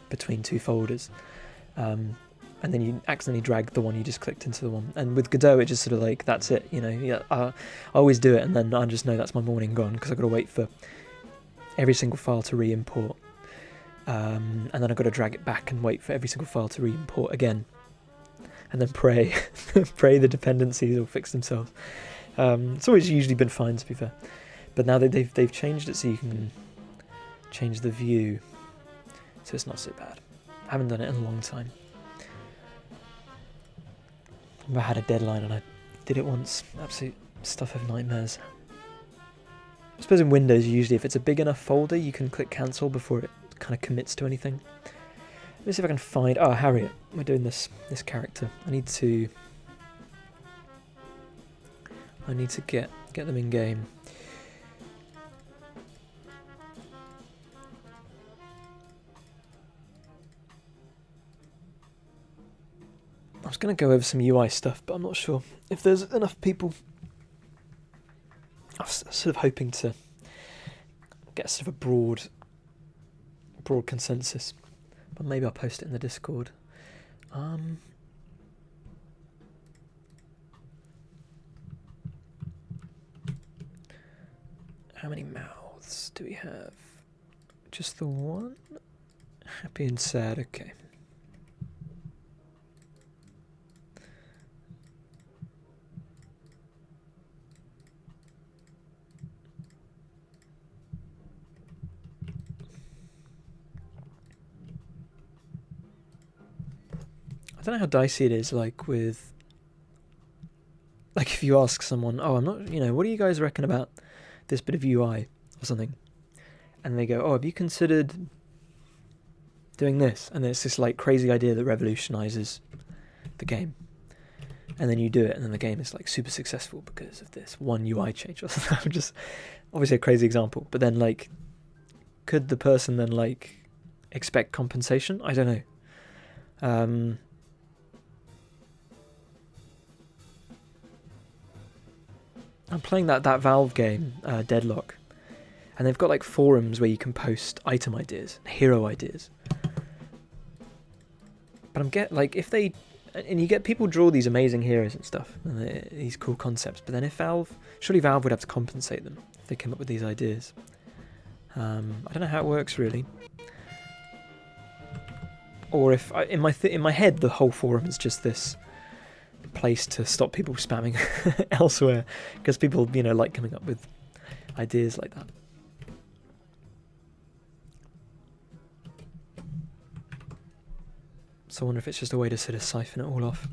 between 2 folders. And then you accidentally drag the one you just clicked into the one. And with Godot, it just sort of like, that's it, you know. Yeah, I always do it, and then I just know that's my morning gone, because I've got to wait for every single file to re-import, and then I've got to drag it back and wait for every single file to re-import again, and then pray the dependencies will fix themselves. It's always usually been fine, to be fair, but now they've changed it so you can change the view, so it's not so bad. I haven't done it in a long time. I had a deadline and I did it once. Absolute stuff of nightmares. I suppose in Windows, usually, if it's a big enough folder, you can click cancel before it kind of commits to anything. Let me see if I can find. Oh, Harriet. We're doing this character. I need to get them in game. I was going to go over some UI stuff, but I'm not sure if there's enough people. I was sort of hoping to get sort of a broad consensus, but maybe I'll post it in the Discord. How many mouths do we have? Just the one? Happy and sad, okay. I don't know how dicey it is, like with, like if you ask someone, oh, I'm not, you know, what do you guys reckon about this bit of UI or something? And they go, oh, have you considered doing this? And it's this like crazy idea that revolutionizes the game. and then you do it, and then the game is like super successful because of this one UI change or something. Just obviously a crazy example, but then like, could the person then like expect compensation? I don't know. I'm playing that Valve game, Deadlock, and they've got like forums where you can post item ideas, hero ideas. But and you get people draw these amazing heroes and stuff, and these cool concepts. But then surely Valve would have to compensate them if they came up with these ideas. I don't know how it works really, or if in my head the whole forum is just this place to stop people spamming elsewhere, because people like coming up with ideas like that. So I wonder if it's just a way to sort of siphon it all off.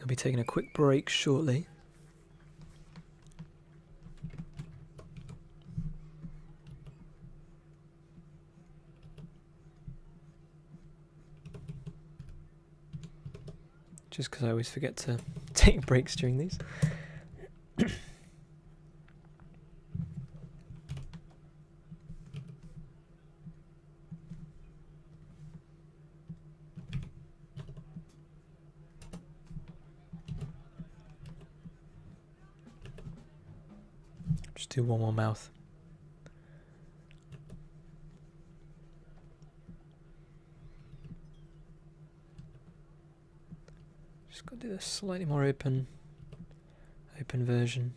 I'll be taking a quick break shortly. Just because I always forget to take breaks during these. Just do one more mouth. Just got to do this slightly more open version.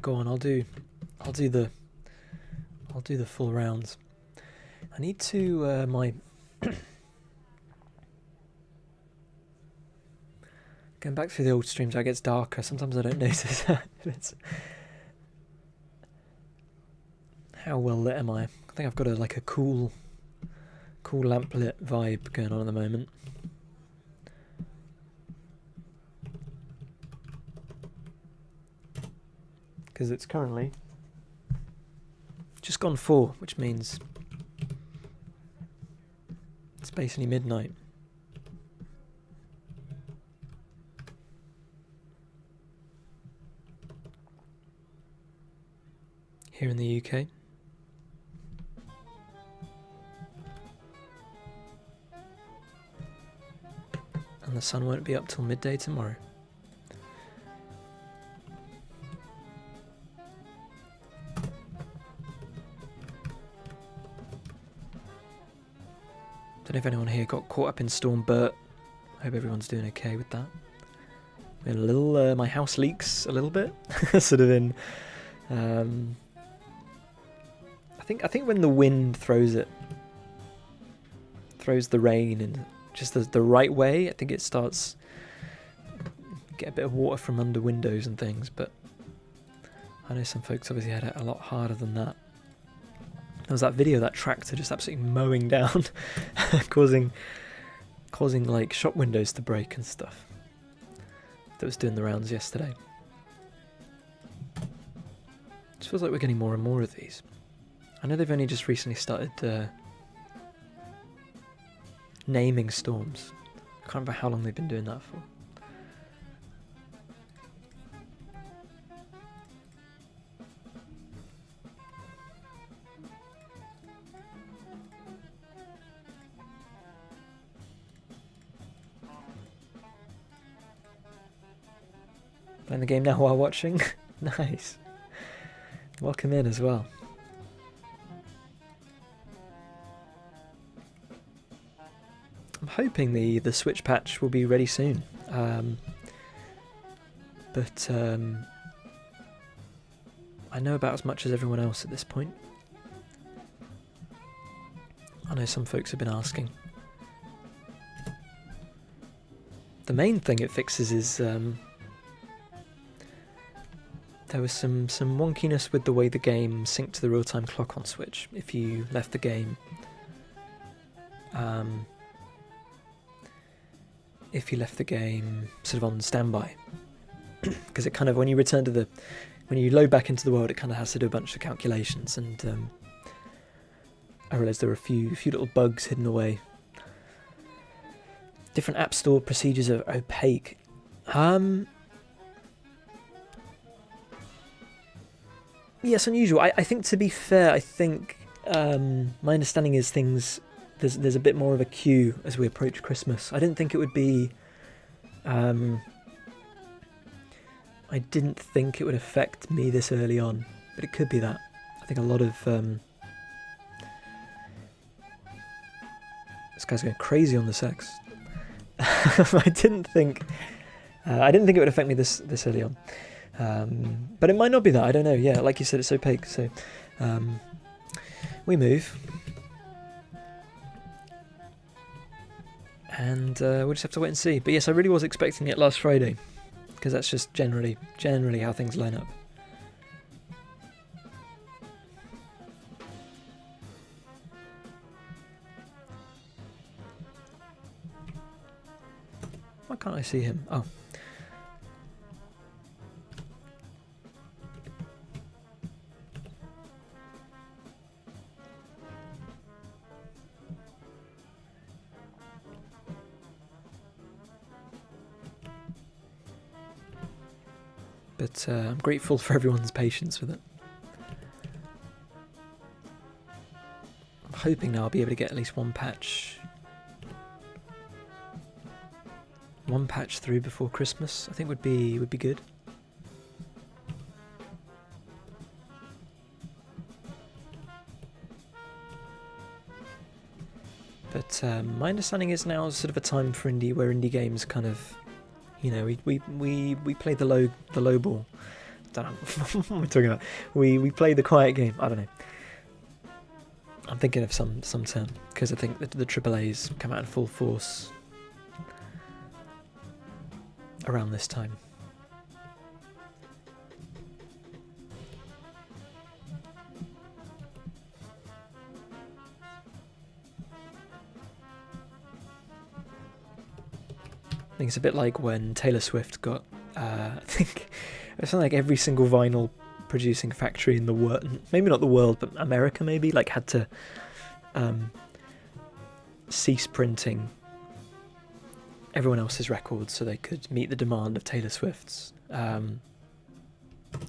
Go on, I'll do the full rounds. I need to my going back through the old streams. It gets darker. Sometimes I don't notice it's how well lit am I? I think I've got a cool lamplit vibe going on at the moment. Because it's currently just gone 4, which means it's basically midnight. Here in the UK. And the sun won't be up till midday tomorrow. know if anyone here got caught up in Storm Bert. I hope everyone's doing okay with that. A little, my house leaks a little bit, sort of in. I think when the wind throws the rain in just the right way, I think it starts get a bit of water from under windows and things. But I know some folks obviously had it a lot harder than that. There was that video of that tractor just absolutely mowing down, causing like shop windows to break and stuff. That was doing the rounds yesterday. Just feels like we're getting more and more of these. I know they've only just recently started naming storms. I can't remember how long they've been doing that for. Playing the game now while watching? Nice. Welcome in as well. I'm hoping the Switch patch will be ready soon. But I know about as much as everyone else at this point. I know some folks have been asking. The main thing it fixes is there was some wonkiness with the way the game synced to the real-time clock on Switch. If you left the game, sort of on standby, because it kind of when you load back into the world, it kind of has to do a bunch of calculations, and I realised there were a few little bugs hidden away. Different App Store procedures are opaque. Yes, unusual. I think, to be fair, my understanding is there's a bit more of a queue as we approach Christmas. I didn't think it would be. I didn't think it would affect me this early on, but it could be that. I think a lot of this guy's going crazy on the sex. I didn't think it would affect me this early on. But it might not be that, I don't know. Yeah, like you said, it's opaque, so we move. And we'll just have to wait and see. But yes, I really was expecting it last Friday, because that's just generally how things line up. Why can't I see him? Oh. But I'm grateful for everyone's patience with it. I'm hoping now I'll be able to get at least one patch through before Christmas. I think would be good. But my understanding is now is sort of a time for where indie games kind of, you know, we play the low ball. I don't know what am I talking about. We play the quiet game. I don't know. I'm thinking of some term, because I think the AAA's come out in full force around this time. I think it's a bit like when Taylor Swift got, I think it sounded like every single vinyl producing factory in the world, maybe not the world, but America maybe, like had to cease printing everyone else's records so they could meet the demand of Taylor Swift's. And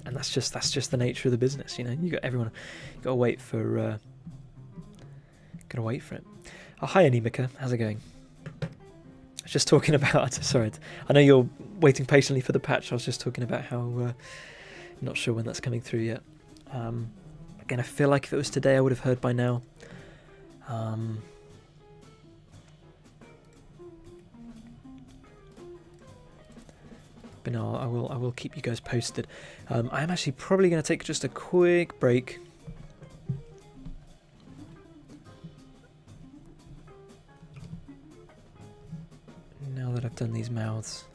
that's just the nature of the business, you know. You gotta wait for it. Oh, hi Anemika, how's it going? I was just talking about, sorry, I know you're waiting patiently for the patch. I was just talking about how not sure when that's coming through yet. Again, I feel like if it was today I would have heard by now. But no, I will keep you guys posted. I am actually probably going to take just a quick break. Now that I've done these mouths.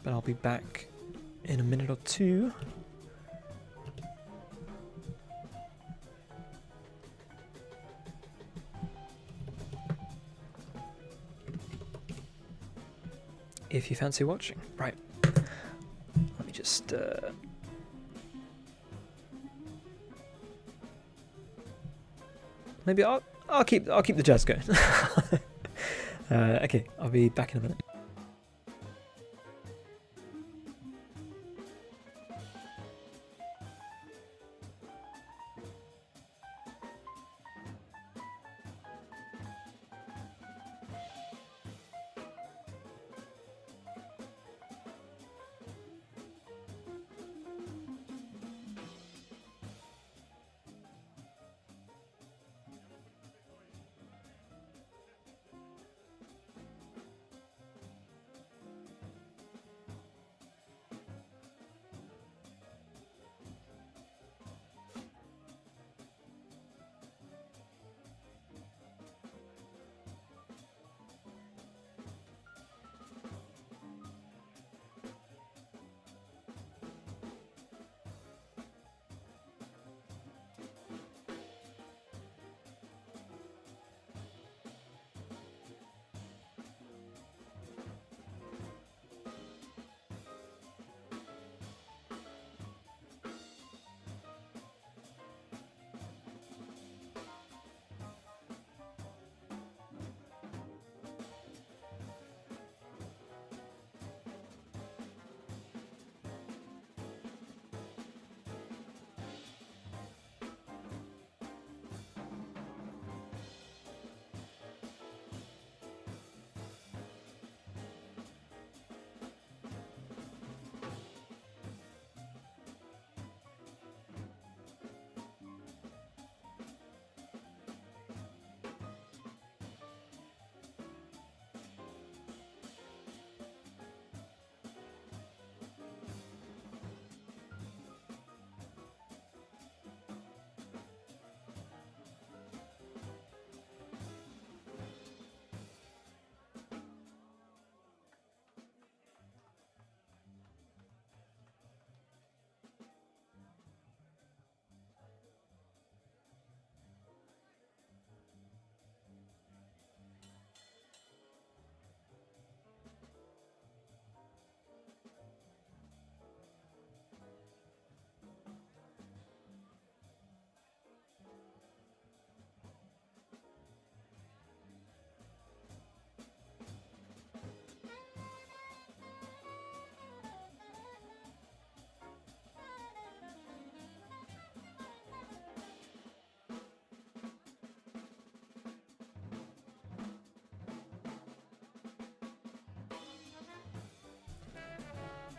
But I'll be back in a minute or two. If you fancy watching. Right. Let me just... Maybe I'll keep the jazz going. Okay, I'll be back in a minute.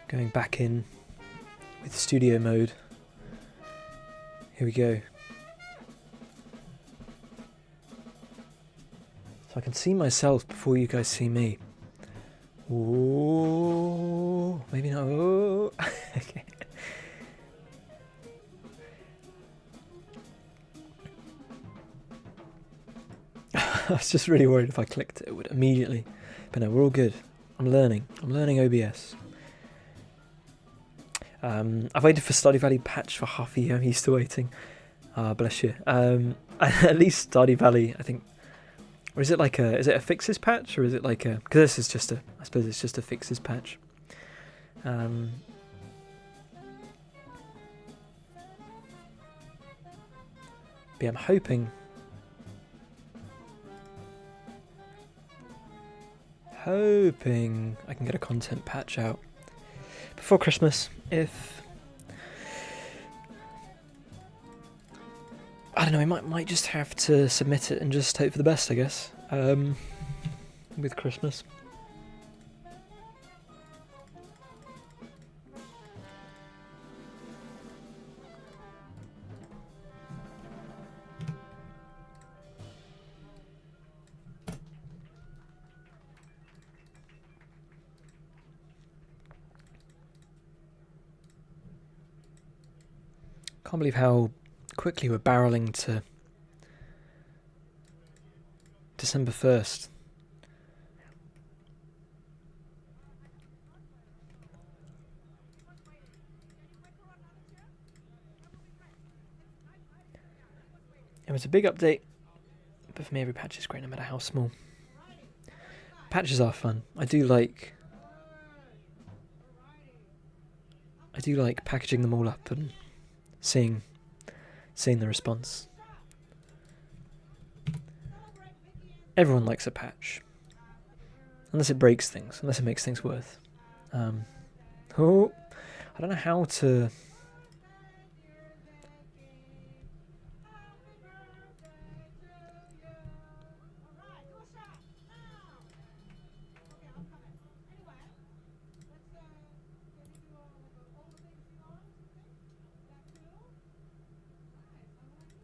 Going back in with studio mode. Here we go. So I can see myself before you guys see me. Ooh, maybe not. Ooh. Okay. I was just really worried if I clicked it would immediately. But no, we're all good. I'm learning OBS. I've waited for Stardew Valley patch for half a year. I'm used to waiting. Bless you. At least Stardew Valley, I think. Or is it like is it a fixes patch, or is it like a? Because this is just a. I suppose it's just a fixes patch. But yeah, I'm hoping I can get a content patch out before Christmas. If I don't know, I might just have to submit it and just hope for the best, I guess. With Christmas. Can't believe how quickly we're barreling to December 1st. It was a big update, but for me every patch is great no matter how small. Patches are fun. I do like packaging them all up and seeing the response. Everyone likes a patch. Unless it breaks things, unless it makes things worse. I don't know how to...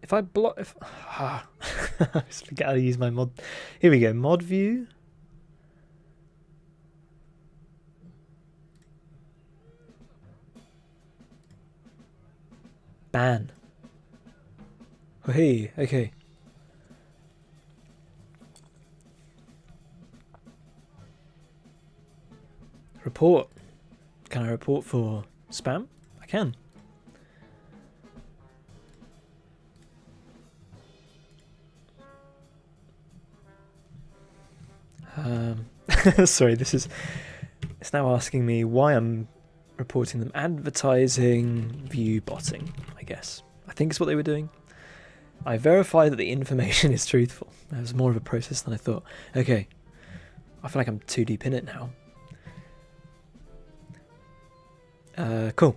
If I block... I just forget how to use my mod... Here we go, mod view. Ban. Oh, hey, okay. Report. Can I report for spam? I can. Sorry, it's now asking me why I'm reporting them. Advertising, view botting, I guess. I think it's what they were doing. I verify that the information is truthful. That was more of a process than I thought. Okay. I feel like I'm too deep in it now. Cool.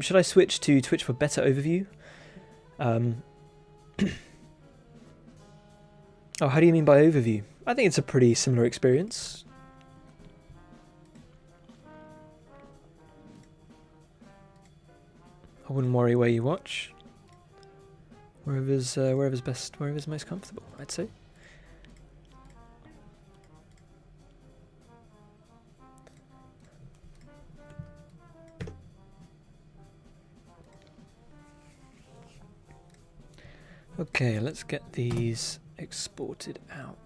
Should I switch to Twitch for better overview? Oh, how do you mean by overview? I think it's a pretty similar experience. I wouldn't worry where you watch. Wherever's best, wherever's most comfortable, I'd say. Okay, let's get these exported out.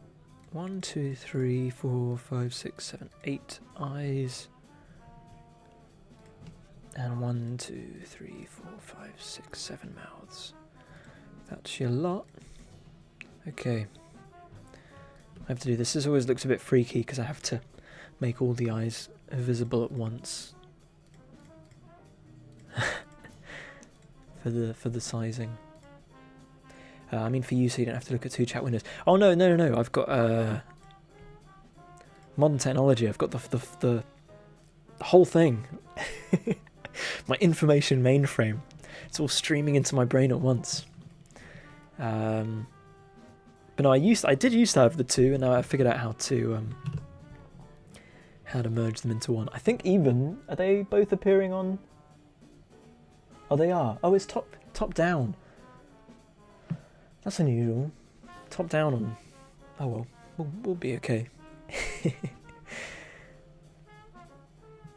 1, 2, 3, 4, 5, 6, 7, 8 eyes. And 1, 2, 3, 4, 5, 6, 7 mouths. That's your lot. Okay. I have to do this. This always looks a bit freaky because I have to make all the eyes visible at once. for the sizing. I mean for you, so you don't have to look at 2 chat windows. Oh no! I've got modern technology. I've got the whole thing. My information mainframe. It's all streaming into my brain at once. But no, I did used to have the 2, and now I figured out how to merge them into one. I think even are they both appearing on? Oh, they are. Oh, it's top down. That's unusual. Top down on. Oh well, we'll be okay.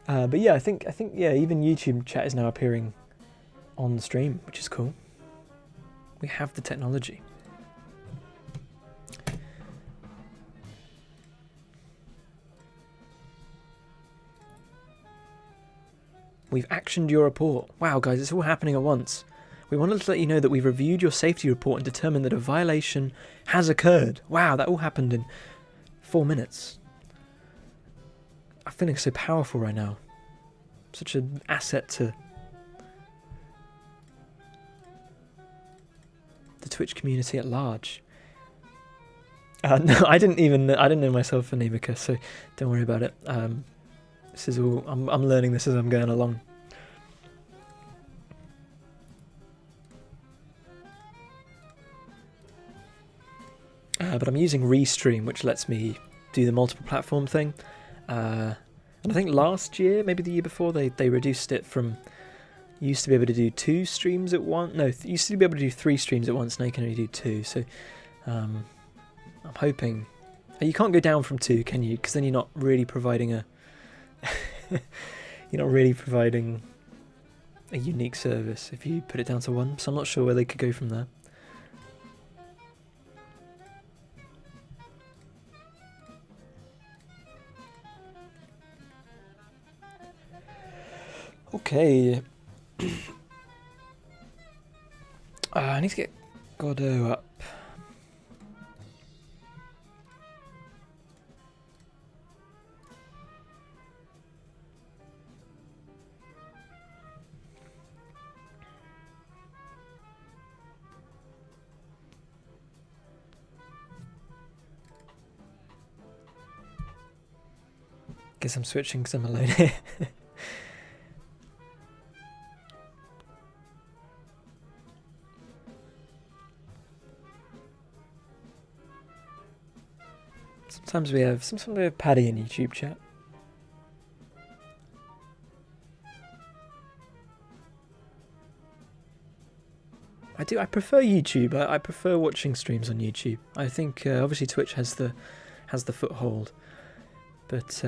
But yeah, I think yeah, even YouTube chat is now appearing on the stream, which is cool. We have the technology. We've actioned your report. Wow, guys, it's all happening at once. We wanted to let you know that we've reviewed your safety report and determined that a violation has occurred. Wow, that all happened in 4 minutes. I'm feeling so powerful right now. Such an asset to the Twitch community at large. No, I didn't know myself an Amica, so don't worry about it. This is all I'm learning this as I'm going along. But I'm using Restream, which lets me do the multiple platform thing. And I think last year, maybe the year before, they reduced it from... You used to be able to do 2 streams at once. No, you used to be able to do 3 streams at once. Now you can only do 2. So I'm hoping... You can't go down from 2, can you? Because then you're not really providing a... you're not really providing a unique service if you put it down to one, so I'm not sure where they could go from there. Okay. I need to get Godot up. Guess I'm switching because I'm alone here. Sometimes we have Paddy in YouTube chat. I prefer YouTube. I prefer watching streams on YouTube. I think obviously Twitch has the foothold, but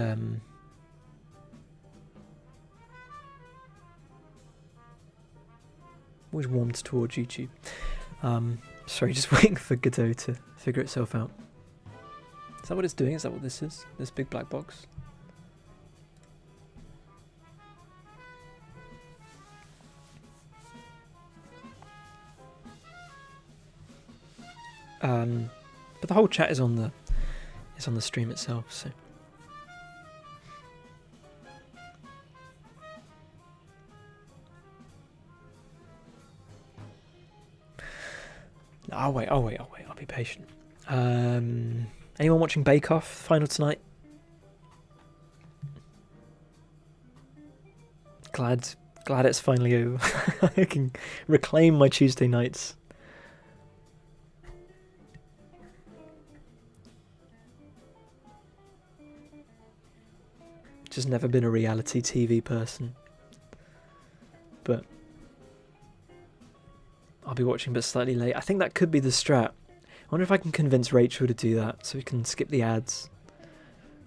always warmed towards YouTube. Sorry, just waiting for Godot to figure itself out. Is that what it's doing? Is that what this is? This big black box? But the whole chat is on the stream itself, so. I'll wait, I'll be patient. Anyone watching Bake Off final tonight? Glad it's finally over. I can reclaim my Tuesday nights. Just never been a reality TV person. But I'll be watching but slightly late. I think that could be the strat. I wonder if I can convince Rachel to do that so we can skip the ads.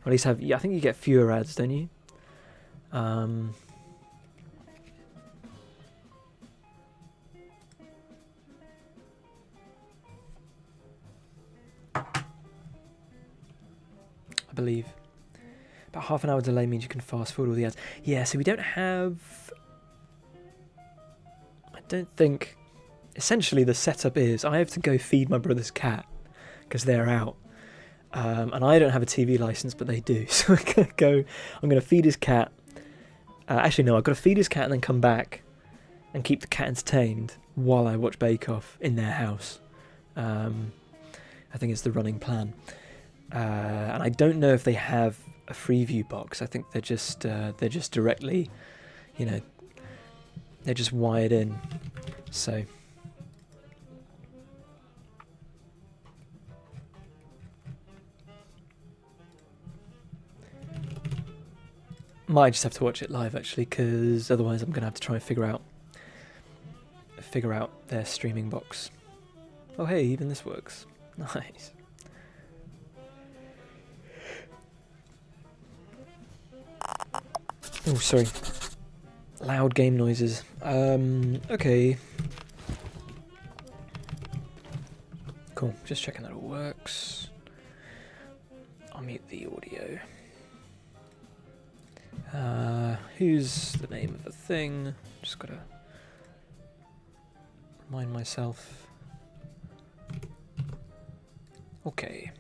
Or at least have... Yeah, I think you get fewer ads, don't you? I believe. About half an hour delay means you can fast forward all the ads. Yeah, so we don't have... I don't think... Essentially, the setup is I have to go feed my brother's cat because they're out. And I don't have a TV license, but they do. So I'm going to feed his cat. Actually, no, I've got to feed his cat and then come back and keep the cat entertained while I watch Bake Off in their house. I think it's the running plan. And I don't know if they have a Freeview box. I think they're just directly, they're just wired in. So might just have to watch it live actually, because otherwise I'm gonna have to try and figure out their streaming box. Oh hey, even this works. Nice. Oh, sorry. Loud game noises. Okay. Cool, just checking that all works. I'll mute the audio. Who's the name of the thing? Just gotta remind myself. Okay.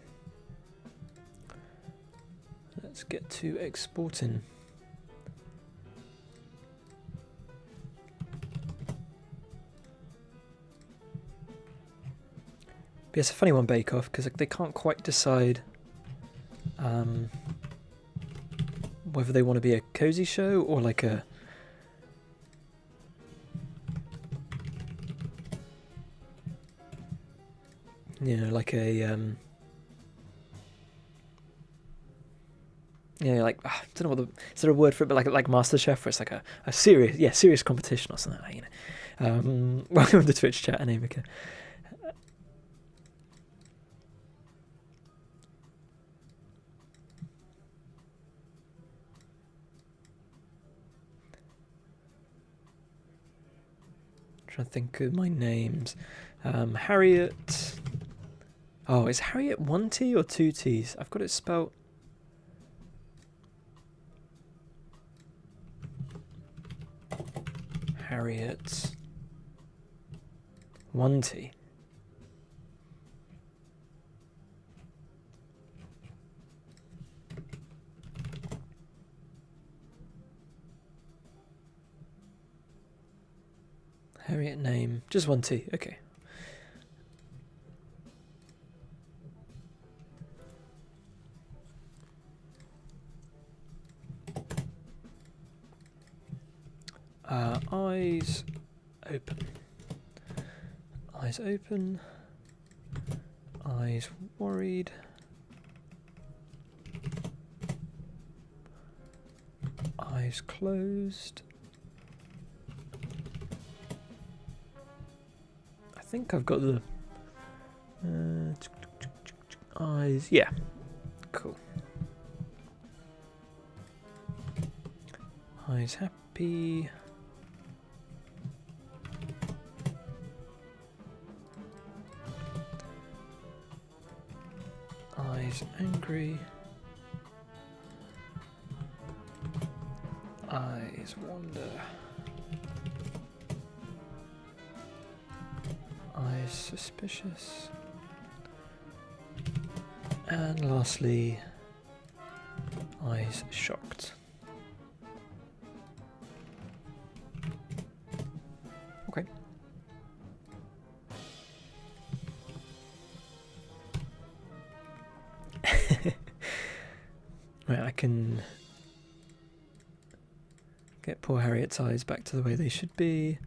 Let's get to exporting. But it's a funny one, Bake Off, because they can't quite decide whether they want to be a cozy show or like a... like a... like... I don't know what the... Is there a word for it? But like MasterChef, where it's like a serious competition or something like that, Welcome to Twitch chat, Anamika. trying to think of my names. Harriet. Oh, is Harriet 1 T or 2 T's? I've got it spelt. Harriet 1 T. Harriet name, just 1 T, okay. Eyes open. Eyes open. Eyes worried. Eyes closed. I think I've got the eyes. Yeah, cool. Eyes happy. Eyes angry. Eyes wonder. Eyes suspicious. And lastly, eyes shocked. Okay. Right, I can get poor Harriet's eyes back to the way they should be.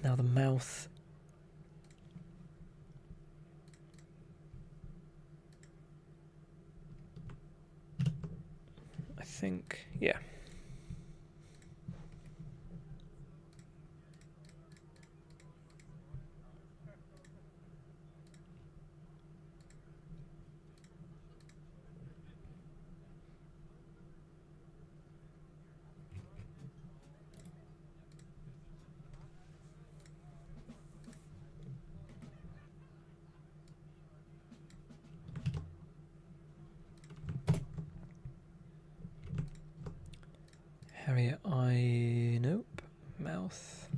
Now the mouth. I think, yeah. Harriet eye, nope. Mouth.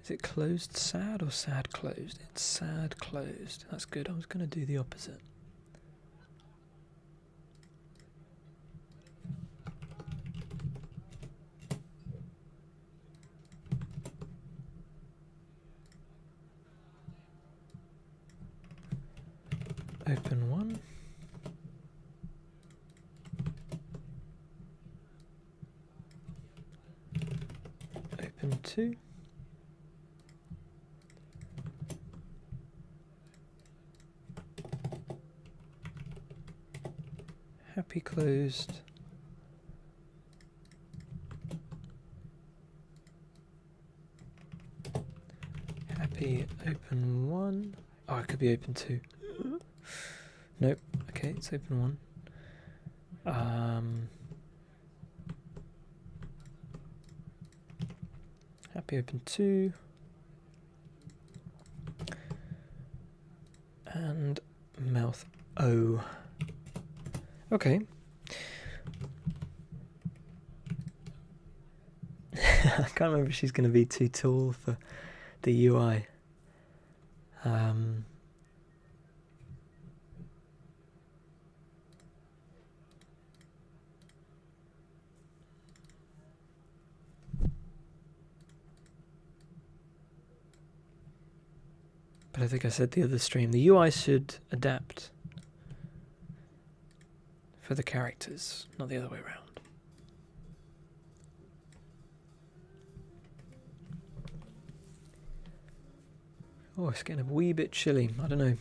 Is it closed sad or sad closed? It's sad closed. That's good. I was going to do the opposite. Open one. Open two. Happy closed. Happy open one. Oh, it could be open two. Nope. Okay, it's open one. Happy open two. And mouth O. Okay. I can't remember if she's going to be too tall for the UI. But I think I said the other stream, the UI should adapt for the characters, not the other way around. Oh, it's getting a wee bit chilly. I don't know.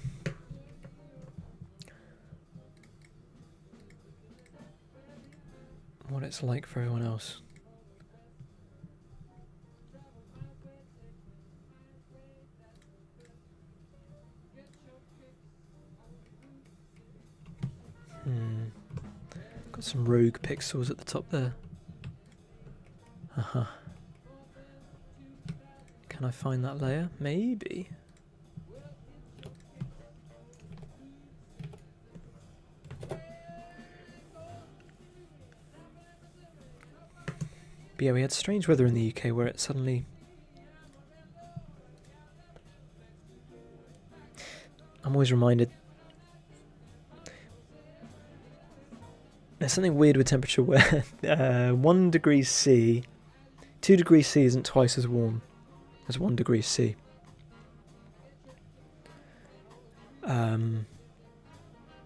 What it's like for everyone else. Got some rogue pixels at the top there. Uh-huh. Can I find that layer? Maybe. But yeah, we had strange weather in the UK where it suddenly... I'm always reminded... There's something weird with temperature where 1 degree C, 2 degrees C isn't twice as warm as 1 degree C.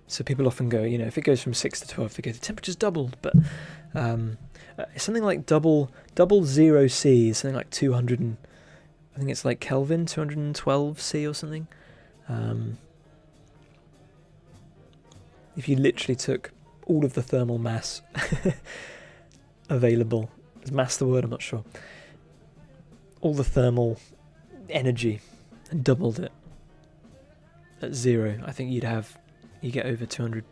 So people often go, you know, if it goes from 6 to 12, they go, the temperature's doubled. But something like double 0 C is something like 200 and, I think it's like Kelvin, 212 C or something. If you literally took all of the thermal mass available, is mass the word? I'm not sure. All the thermal energy and doubled it at 0, I think you get over 200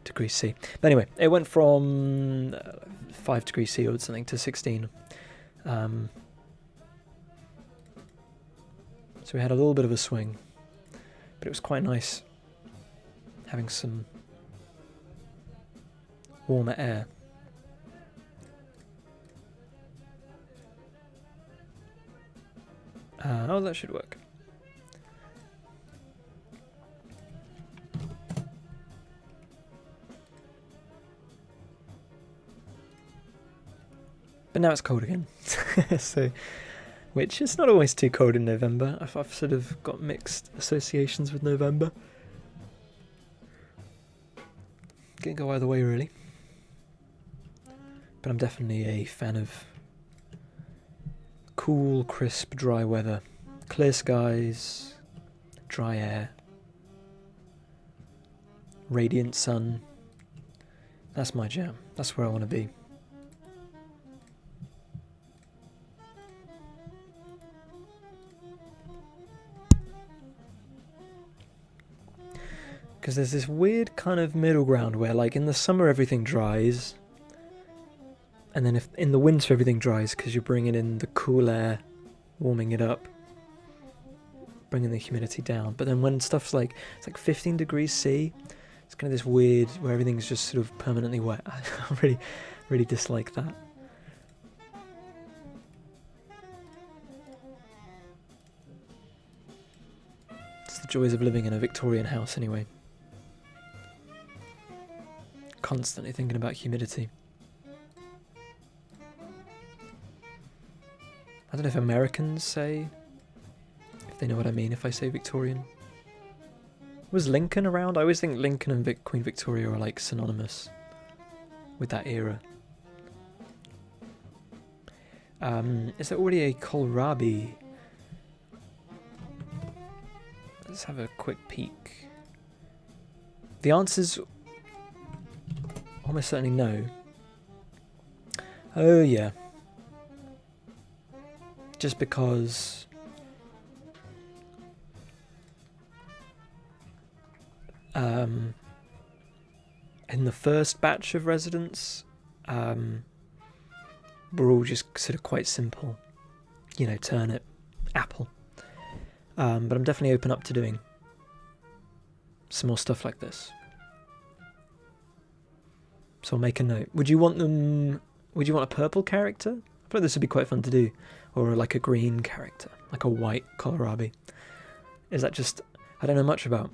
degrees C. But anyway, it went from 5 degrees C or something to 16. So we had a little bit of a swing, but it was quite nice having some warmer air. Oh, that should work. But now it's cold again. So, which it's not always too cold in November. I've sort of got mixed associations with November. Can go either way, really. But I'm definitely a fan of cool, crisp, dry weather. Clear skies, dry air, radiant sun. That's my jam. That's where I want to be. Because there's this weird kind of middle ground where, like, in the summer everything dries, and then if in the winter everything dries because you're bringing in the cool air, warming it up, bringing the humidity down. But then when stuff's like, it's like 15 degrees C, it's kind of this weird where everything's just sort of permanently wet. I really dislike that. It's the joys of living in a Victorian house anyway. Constantly thinking about humidity. I don't know if Americans say, if they know what I mean if I say Victorian. Was Lincoln around? I always think Lincoln and Queen Victoria are like synonymous with that era. Is there already a kohlrabi? Let's have a quick peek. The answer's almost certainly no. Oh yeah. Just because in the first batch of residents, we're all just sort of quite simple. You know, turnip, apple. But I'm definitely open up to doing some more stuff like this. So I'll make a note. Would you want a purple character? I feel like this would be quite fun to do. Or like a green character, like a white kohlrabi. Is that just... I don't know much about.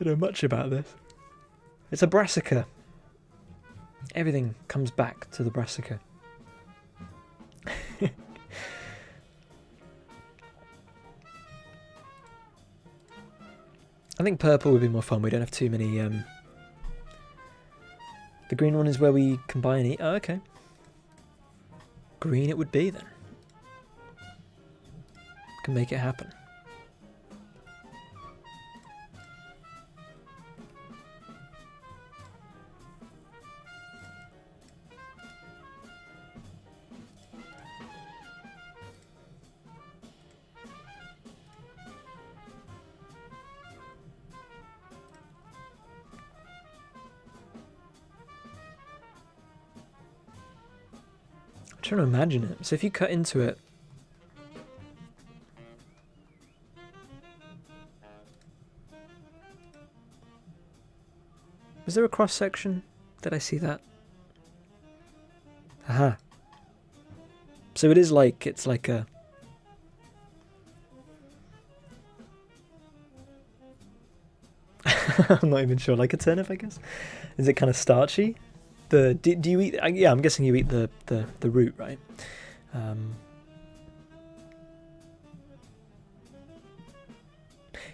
Don't know much about this. It's a brassica. Everything comes back to the brassica. I think purple would be more fun. We don't have too many... The green one is where we combine and eat. Oh, okay. Green it would be then. Can make it happen. trying to imagine it. So if you cut into it, was there a cross section? Did I see that? Aha. So it is like, it's like a... I'm not even sure, like a turnip, I guess? Is it kind of starchy? Do you eat... Yeah, I'm guessing you eat the root, right?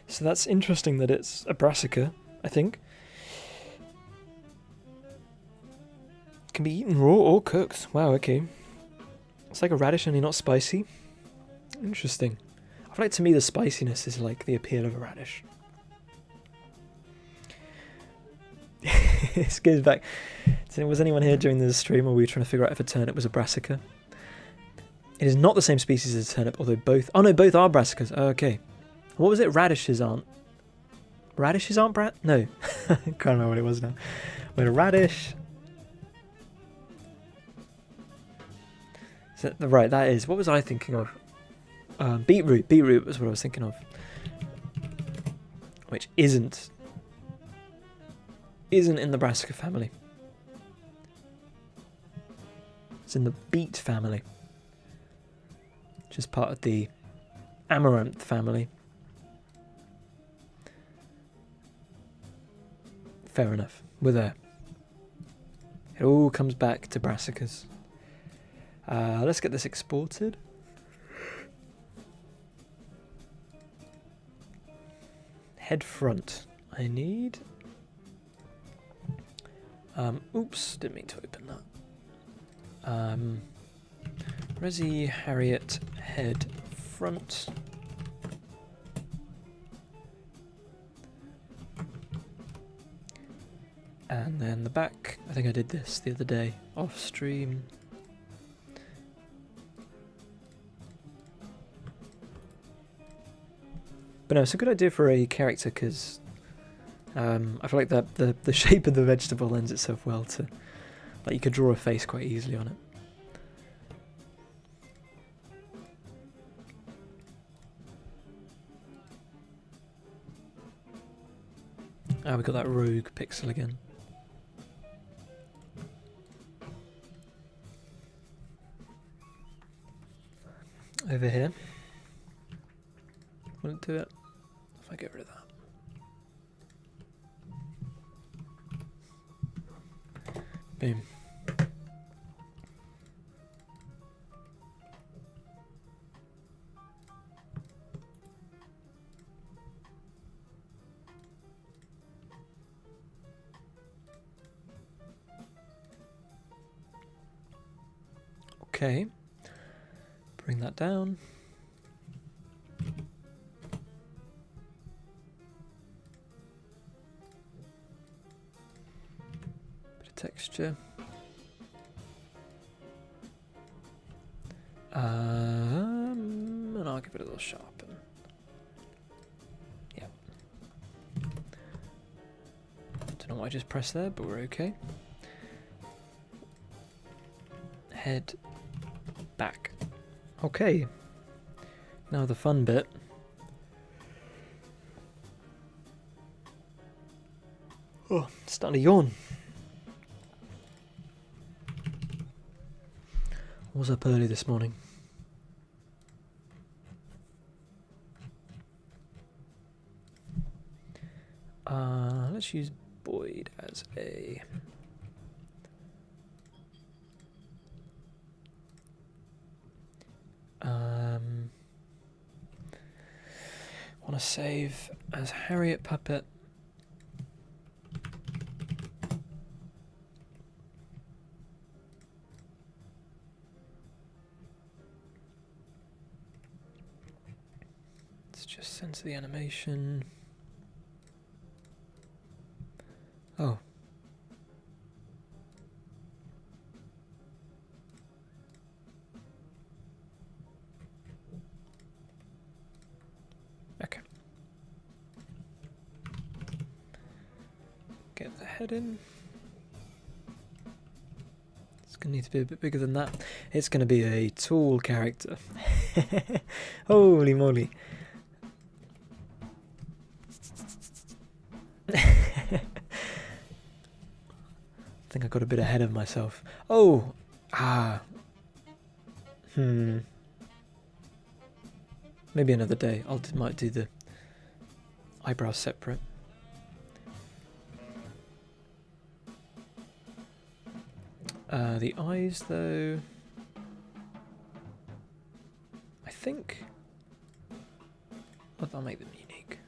So that's interesting that it's a brassica, I think. Can be eaten raw or cooked. Wow, okay. It's like a radish, only not spicy. Interesting. I feel like to me the spiciness is like the appeal of a radish. This goes back. Was anyone here during the stream or were we trying to figure out if a turnip was a brassica? It is not the same species as a turnip, although both... Oh no, both are brassicas. Oh, okay. What was it? Radishes aren't... Radishes aren't No. I can't remember what it was now. Wait, a radish... So, right, that is... What was I thinking of? Beetroot. Beetroot was what I was thinking of. Which isn't in the brassica family. It's in the beet family. Which is part of the amaranth family. Fair enough. We're there. It all comes back to brassicas. Let's get this exported. Head front. I need... oops, didn't mean to open that. Resi Harriet head front. And then the back. I think I did this the other day off stream. But no, it's a good idea for a character because I feel like that the shape of the vegetable lends itself well to, like, you could draw a face quite easily on it. Ah, we got that rogue pixel again. Over here. Wouldn't do it if I get rid of that. Boom. Okay. Bring that down. Texture. And I'll give it a little sharpen. Yeah. Don't know what I just pressed there, but we're okay. Head back. Okay. Now the fun bit. Oh, starting to yawn. I was up early this morning. Let's use Boyd as a... want to save as Harriet Puppet. Let's just censor the animation. Oh. Okay. Get the head in. Let's going to need to be a bit bigger than that. It's going to be a tall character. Holy moly. I think I got a bit ahead of myself. Oh! Maybe another day. Might do the eyebrows separate. The eyes, though, I think I'll make them unique.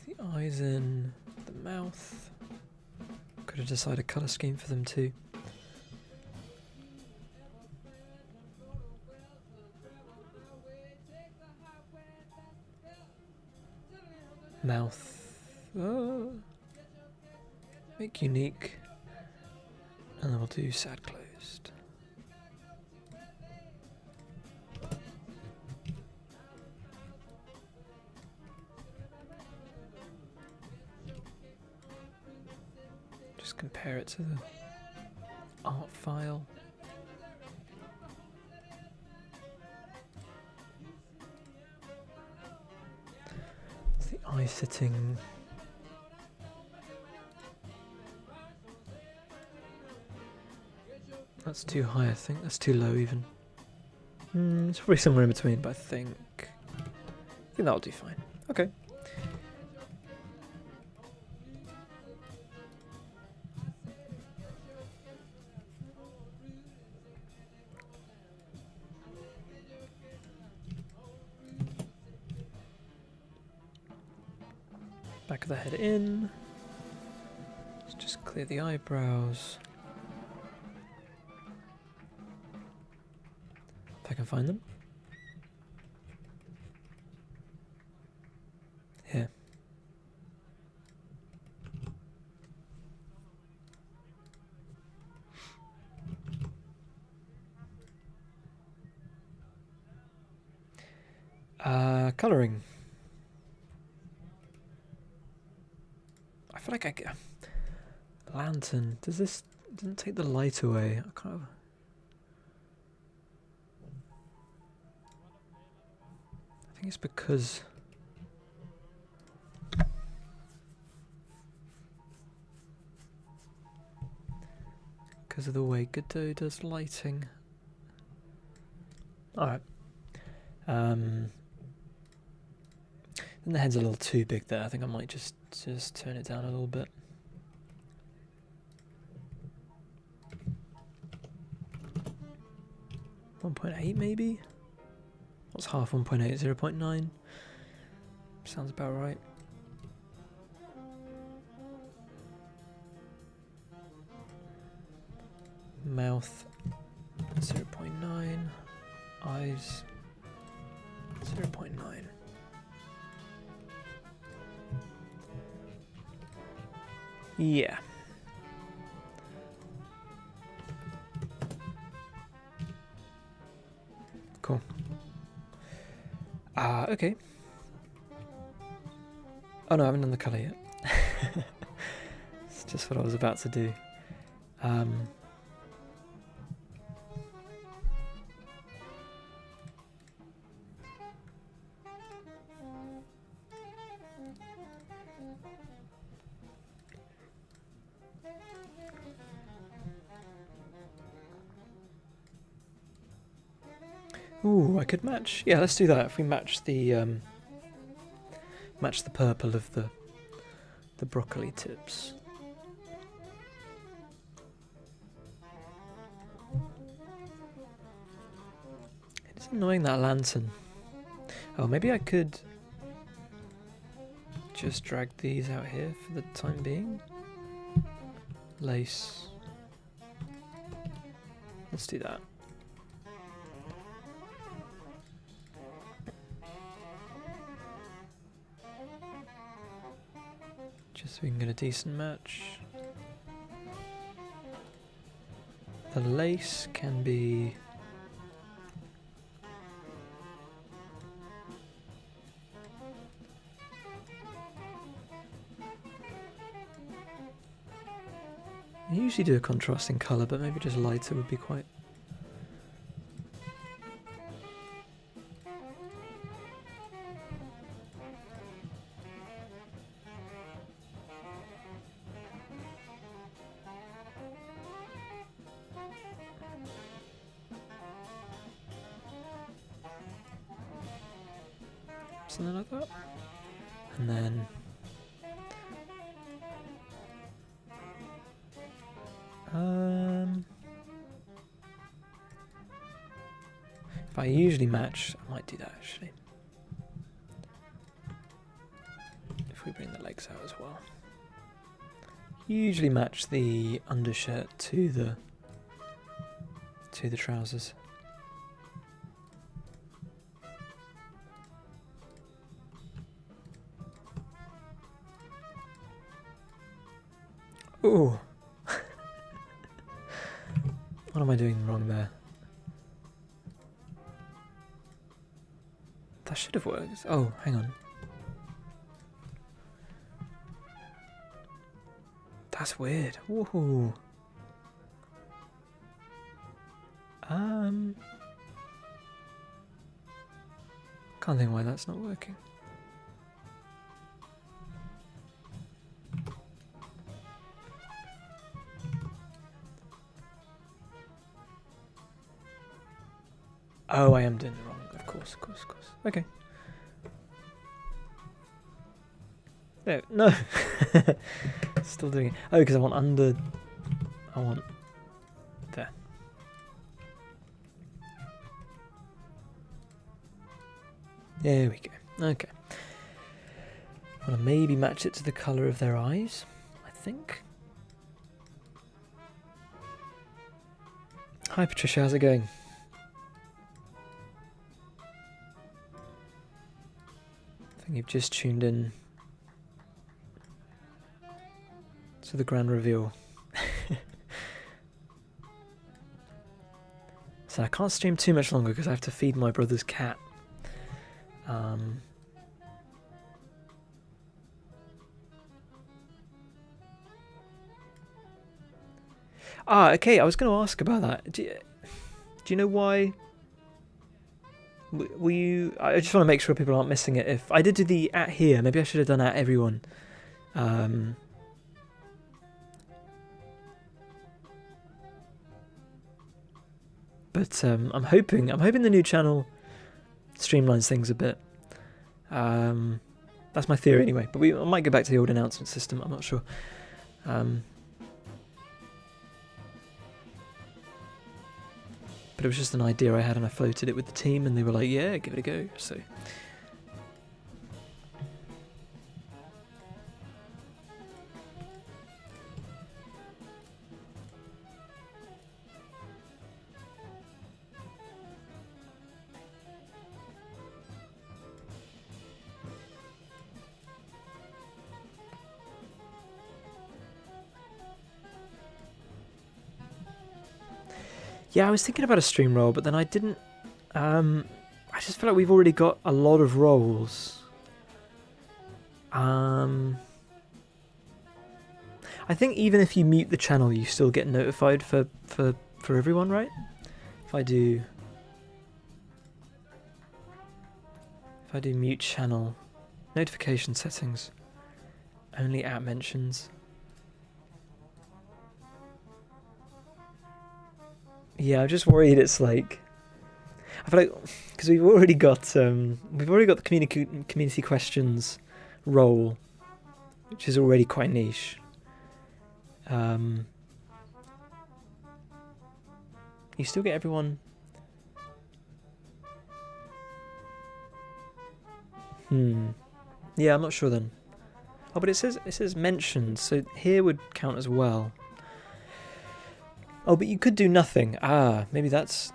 The eyes in, the mouth. Could have decided a colour scheme for them too. Mouth. Make unique. And then we'll do sad closed. Compare it to the art file. Is the eye sitting? That's too high, I think. That's too low even. It's probably somewhere in between, but I think that'll do fine. Okay. Back of the head in. Let's just clear the eyebrows. If I can find them. Here. Colouring. I feel like I get lantern. Doesn't take the light away. I kind of. I think it's because of the way Godot does lighting. All right. Then the head's a little too big there. I think I might just turn it down a little bit. .8 maybe? What's half 1.8? 0.9? Sounds about right. Mouth 0.9. Eyes 0.9. Yeah. Cool. Okay. Oh no, I haven't done the colour yet. It's just what I was about to do. Ooh, I could match. Yeah, let's do that. If we match the purple of the broccoli tips. It's annoying, that lantern. Oh, maybe I could just drag these out here for the time being. Lace. Let's do that. we can get a decent match. The lace can be... I usually do a contrasting colour, but maybe just lighter would be quite... something like that. And then... if I usually match, I might do that actually. If we bring the legs out as well. Usually match the undershirt to the trousers. Ooh. What am I doing wrong there? That should have worked. Oh, hang on. That's weird. Woohoo. Can't think why that's not working. Oh, I am doing it wrong. Of course. Okay. No. Still doing it. Oh, because I want under... I want... There. There we go. Okay. I want to maybe match it to the colour of their eyes, I think. Hi Patricia, how's it going? I think you've just tuned in to the grand reveal. So I can't stream too much longer because I have to feed my brother's cat. Okay, I was going to ask about that. Do you know why? Will you... I just want to make sure people aren't missing it. If I did do the @ here, maybe I should have done @ everyone. But I'm hoping the new channel streamlines things a bit. That's my theory anyway. But I might go back to the old announcement system. I'm not sure. But it was just an idea I had, and I floated it with the team, and they were like, "Yeah, give it a go." So. Yeah, I was thinking about a stream role, but then I didn't... I just feel like we've already got a lot of roles. I think even if you mute the channel, you still get notified for everyone, right? If I do mute channel, notification settings, only @ mentions. Yeah, I'm just worried it's like... I feel like... Because we've already got the community questions role, which is already quite niche. You still get everyone... Yeah, I'm not sure then. Oh, but it says mentioned, so here would count as well. Oh, but you could do nothing. Maybe that's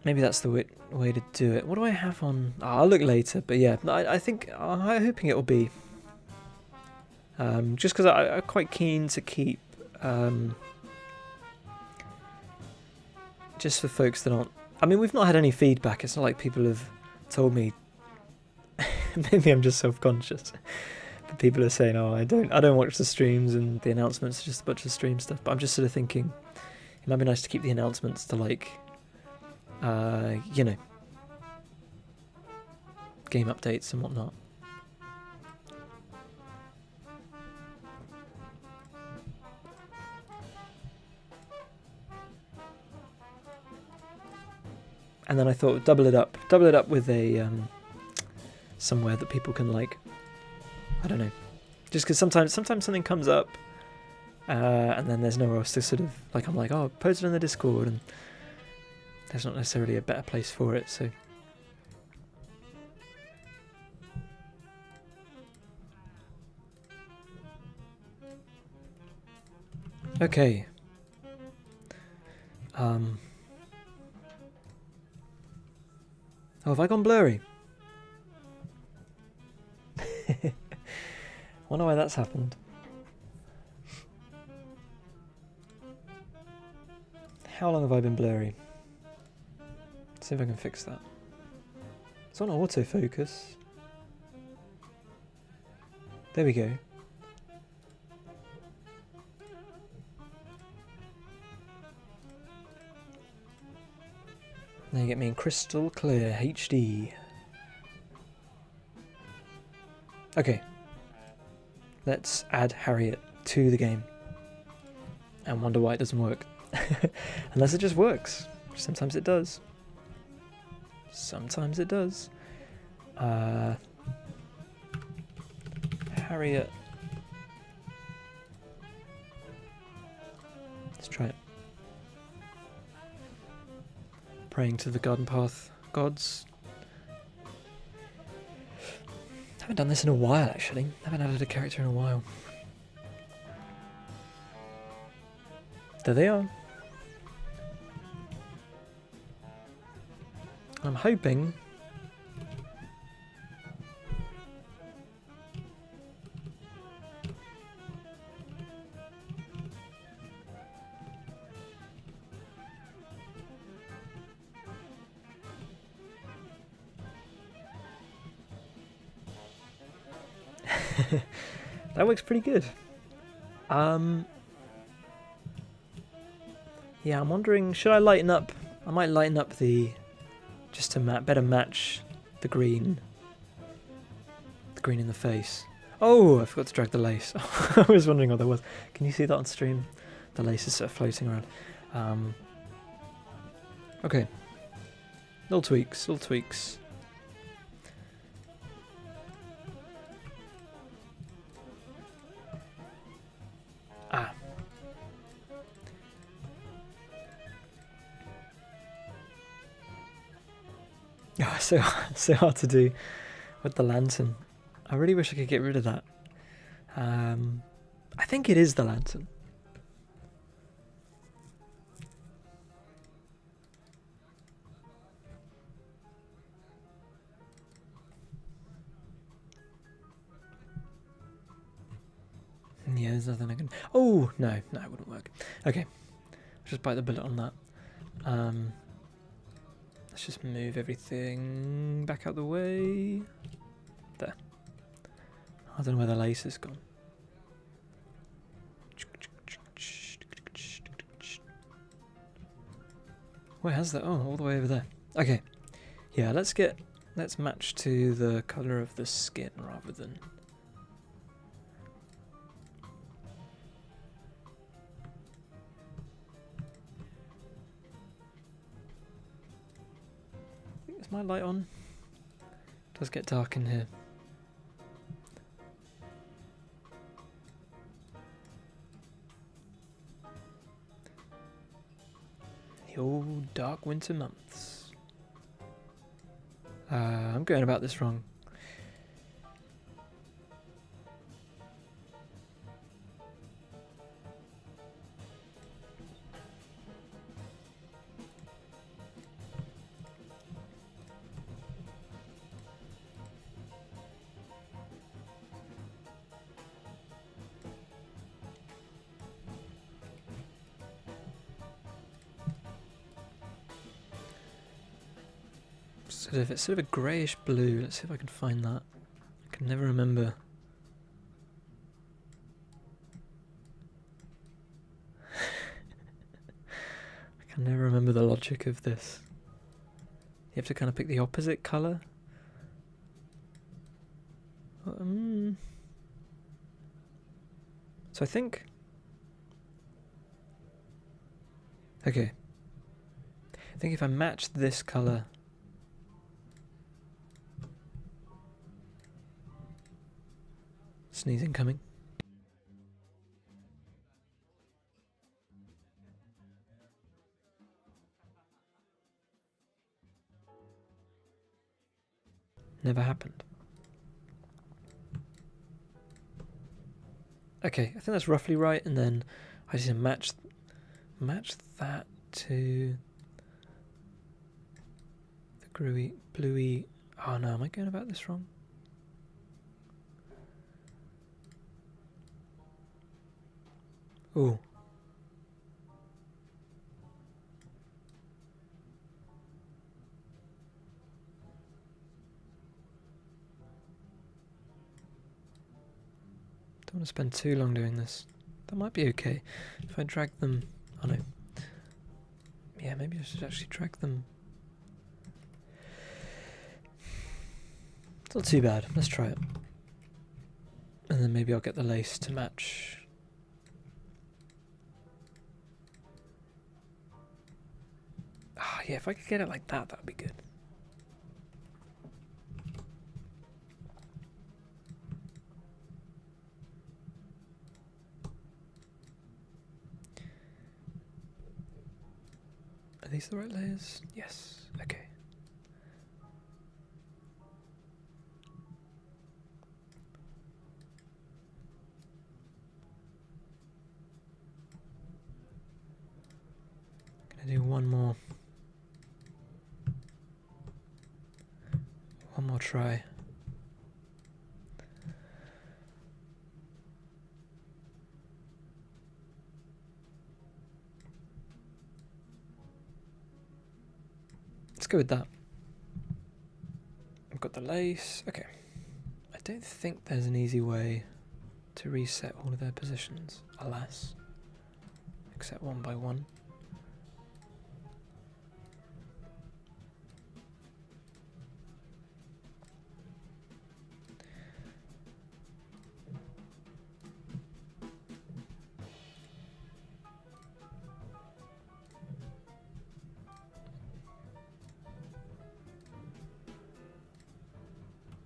the way to do it. What do I have on? I'll look later. But yeah, I think I'm hoping it will be Just because I'm quite keen to keep, just for folks that aren't. I mean, we've not had any feedback. It's not like people have told me. Maybe I'm just self-conscious. But people are saying, "Oh, I don't watch the streams and the announcements are just a bunch of stream stuff." But I'm just sort of thinking, it might be nice to keep the announcements to like, game updates and whatnot. And then I thought double it up with a somewhere that people can like, I don't know, just because sometimes something comes up, and then there's nowhere else to sort of like. I'm like, oh, post it in the Discord, and there's not necessarily a better place for it. So okay. Oh, have I gone blurry? Wonder why that's happened. How long have I been blurry? Let's see if I can fix that. It's on autofocus. There we go. Now you get me in crystal clear HD. Okay. Let's add Harriet to the game. And wonder why it doesn't work. Unless it just works. Sometimes it does. Sometimes it does. Harriet. Let's try it. Praying to the garden path gods. Haven't done this in a while, actually. Haven't added a character in a while. There they are. I'm hoping that works pretty good. Yeah, I'm wondering, should I lighten up? I might lighten up the, just to better match the green. The green in the face. Oh, I forgot to drag the lace. I was wondering what that was. Can you see that on stream? The lace is sort of floating around. Okay. Little tweaks, little tweaks. Ah. Oh, so hard to do with the lantern. I really wish I could get rid of that. I think it is the lantern. Yeah, there's nothing I can... Oh, no, it wouldn't work. Okay, I'll just bite the bullet on that. Let's just move everything back out the way. There. I don't know where the lace has gone. Where has that? Oh, all the way over there. Okay. Yeah, let's match to the colour of the skin rather than... Is my light on? It does get dark in here. The old dark winter months. I'm going about this wrong. It's sort of a greyish blue. Let's see if I can find that. I can never remember. I can never remember the logic of this. You have to kind of pick the opposite colour. So I think... Okay. I think if I match this colour... Sneezing coming. Never happened. Okay, I think that's roughly right, and then I just match that to the bluey. Oh no, am I going about this wrong? Ooh. Don't want to spend too long doing this. That might be okay. If I drag them... Oh no. Yeah, maybe I should actually drag them. It's not too bad. Let's try it. And then maybe I'll get the lace to match. Ah, yeah, if I could get it like that, that would be good. Are these the right layers? Yes. Okay. Gonna do one more. One more try. Let's go with that. I've got the lace. Okay. I don't think there's an easy way to reset all of their positions, alas. Except one by one.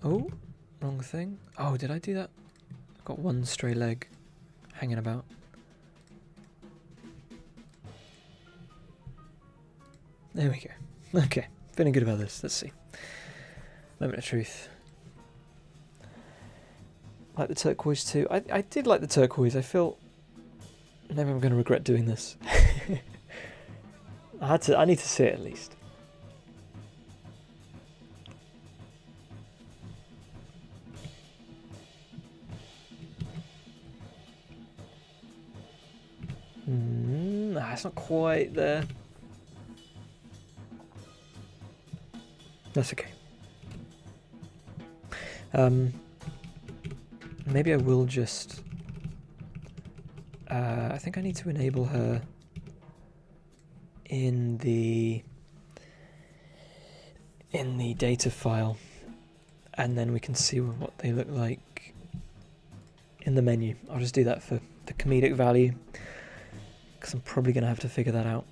Oh, wrong thing. Oh, did I do that? I've got one stray leg hanging about. There we go. Okay, feeling good about this. Let's see. Moment of truth. Like the turquoise too. I did like the turquoise. I feel maybe I'm going to regret doing this. I need to see it at least. It's not quite there. That's okay. Maybe I will just... I think I need to enable her in the data file, and then we can see what they look like in the menu. I'll just do that for the comedic value, because I'm probably going to have to figure that out.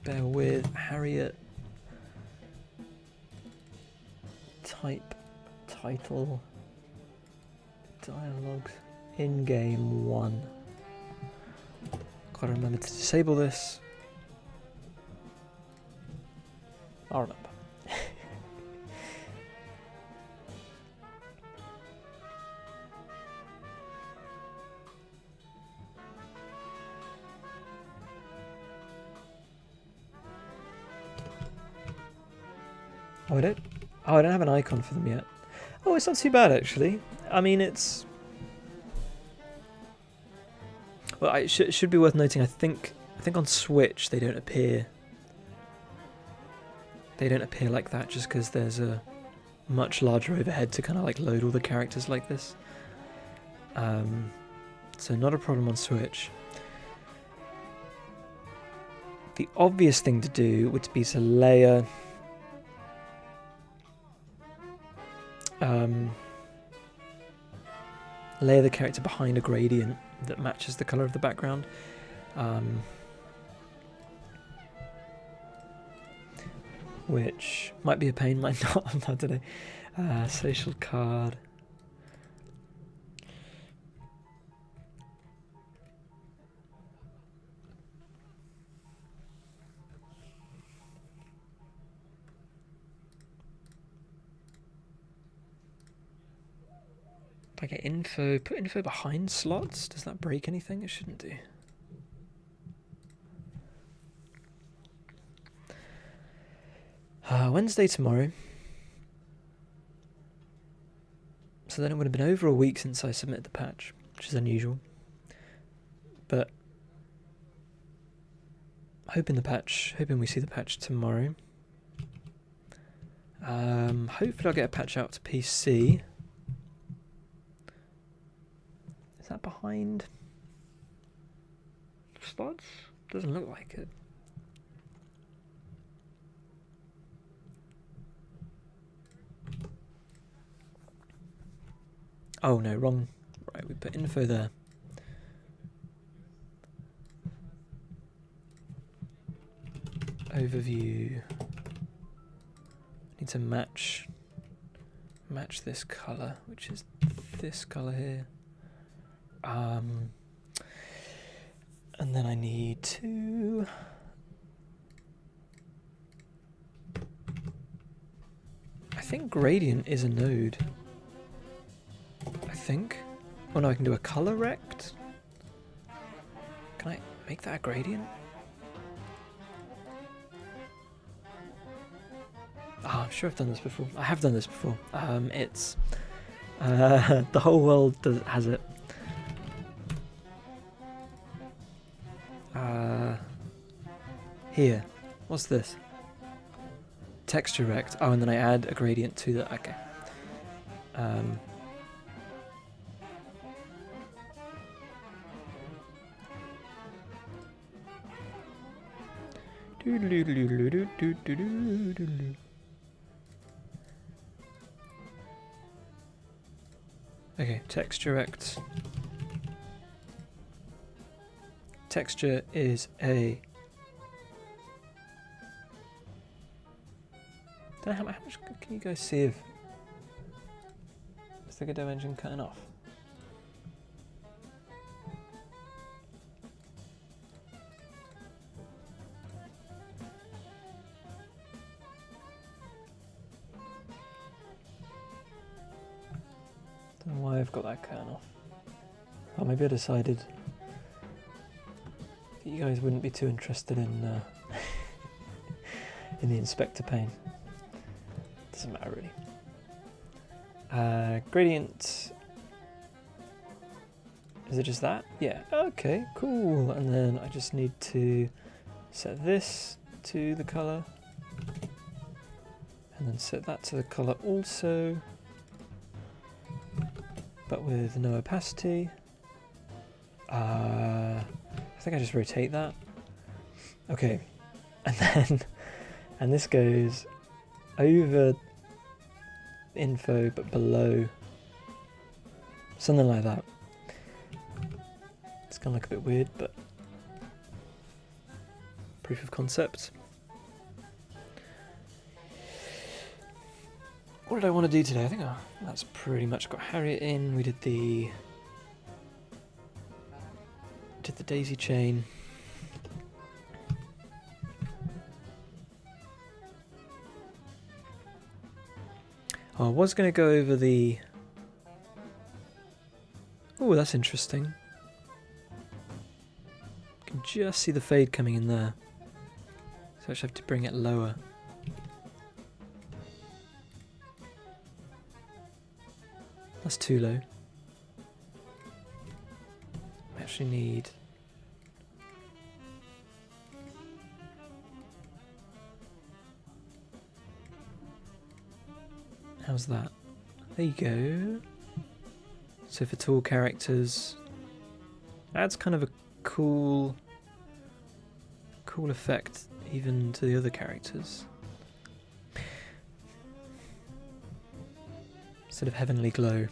Bear with Harriet. Type, title, dialogues, in-game 1. Gotta remember to disable this. I'll remember. I don't have an icon for them yet. Oh, it's not too bad actually. I mean, it's... Well, it should be worth noting, I think on Switch they don't appear they don't appear like that just because there's a much larger overhead to kind of like load all the characters like this. So not a problem on Switch. The obvious thing to do would be to layer layer the character behind a gradient that matches the colour of the background. Which might be a pain, might not, I'm not today. Social card. If I get info, put info behind slots, does that break anything? It shouldn't do. Wednesday tomorrow. So then it would have been over a week since I submitted the patch, which is unusual. But hoping we see the patch tomorrow. Hopefully I'll get a patch out to PC. Is that behind slots? Doesn't look like it. Oh no, wrong. Right, we put info there. Overview. Need to match this color, which is this color here. And then I need to I think gradient is a node. I think. Oh no, I can do a color rect. Can I make that a gradient? Oh, I'm sure I've done this before. I have done this before. It's the whole world has it. Here, what's this? Texture rect. Oh, and then I add a gradient to that. Okay. Okay, texture rect. Texture is a. Don't know how much can you guys see of? Is the Godot engine cutting off? Don't know why I've got that curtain off. Oh, maybe I decided that you guys wouldn't be too interested in in the inspector pane. Doesn't matter really. Gradient. Is it just that? Yeah. Okay, cool. And then I just need to set this to the color. And then set that to the color also. But with no opacity. I think I just rotate that. Okay. And then, and this goes over info but below, something like that. It's gonna look a bit weird, but proof of concept. What did I want to do today? I think that's pretty much got Harriet in. We did the daisy chain. I was going to go over the... Oh, that's interesting. You can just see the fade coming in there. So I just have to bring it lower. That's too low. I actually need... How's that? There you go. So for tall characters, adds kind of a cool effect even to the other characters. Sort of heavenly glow.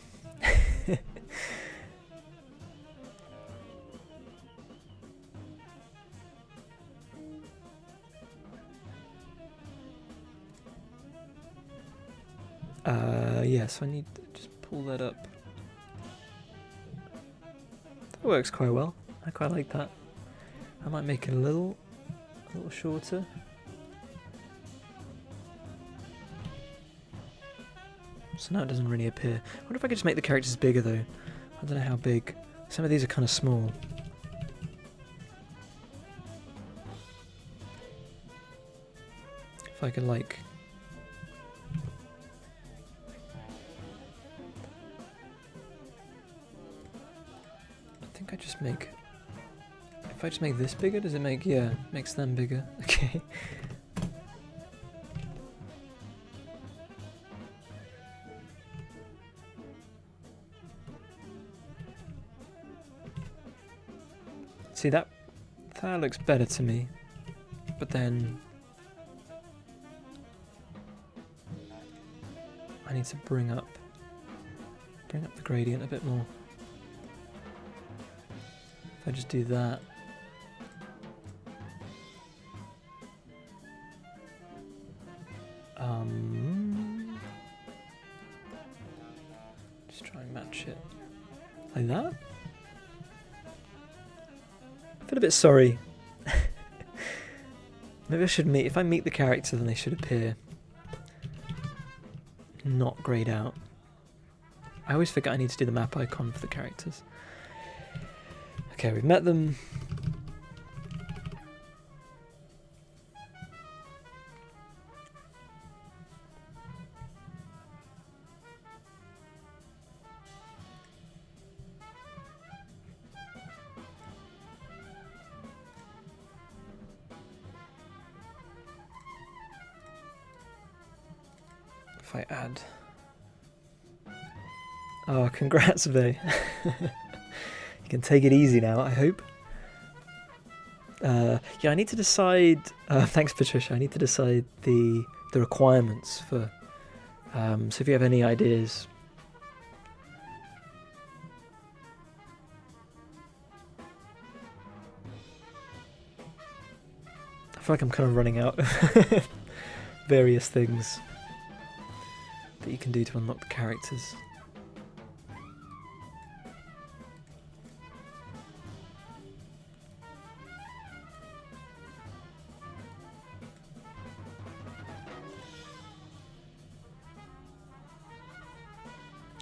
Yeah, so I need to just pull that up. That works quite well. I quite like that. I might make it a little shorter. So now it doesn't really appear. I wonder if I could just make the characters bigger though. I don't know how big. Some of these are kind of small. If I could like... I think I just make... If I just make this bigger, does it make... Yeah, it makes them bigger. Okay. See, that looks better to me, but then I need to bring up the gradient a bit more. If I just do that, just try and match it like that. I feel a bit sorry. Maybe I should if I meet the character, then they should appear not grayed out. I always forget I need to do the map icon for the characters. Okay, we've met them. If I add... Oh, congrats, Vey. You can take it easy now, I hope. Yeah, I need to decide... thanks, Patricia. I need to decide the requirements for... so if you have any ideas... I feel like I'm kind of running out of various things that you can do to unlock the characters.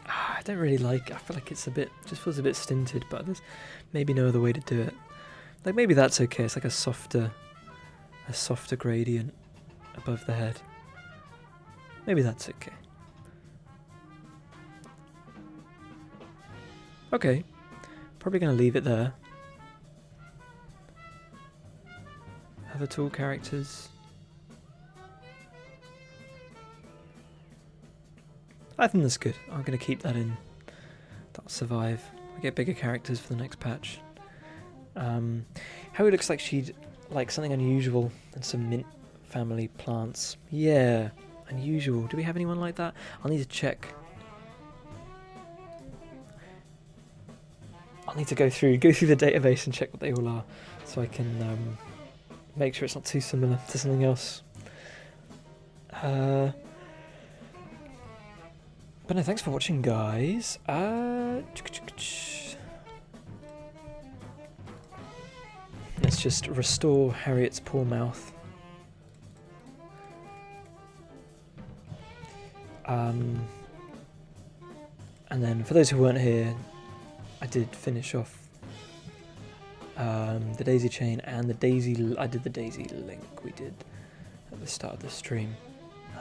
I don't really like it. I feel like it's just feels a bit stinted, but there's maybe no other way to do it. Like maybe that's okay, it's like a softer gradient above the head. Maybe that's okay. Okay, probably going to leave it there. Other tall characters. I think that's good. I'm going to keep that in. That'll survive. I get bigger characters for the next patch. How it looks like she'd like something unusual and some mint family plants. Yeah, unusual. Do we have anyone like that? I'll need to check. I'll need to go through the database and check what they all are, so I can make sure it's not too similar to something else. But no, thanks for watching, guys. Let's just restore Harriet's poor mouth. And then for those who weren't here, I did finish off the daisy chain and the daisy. I did the daisy link we did at the start of the stream.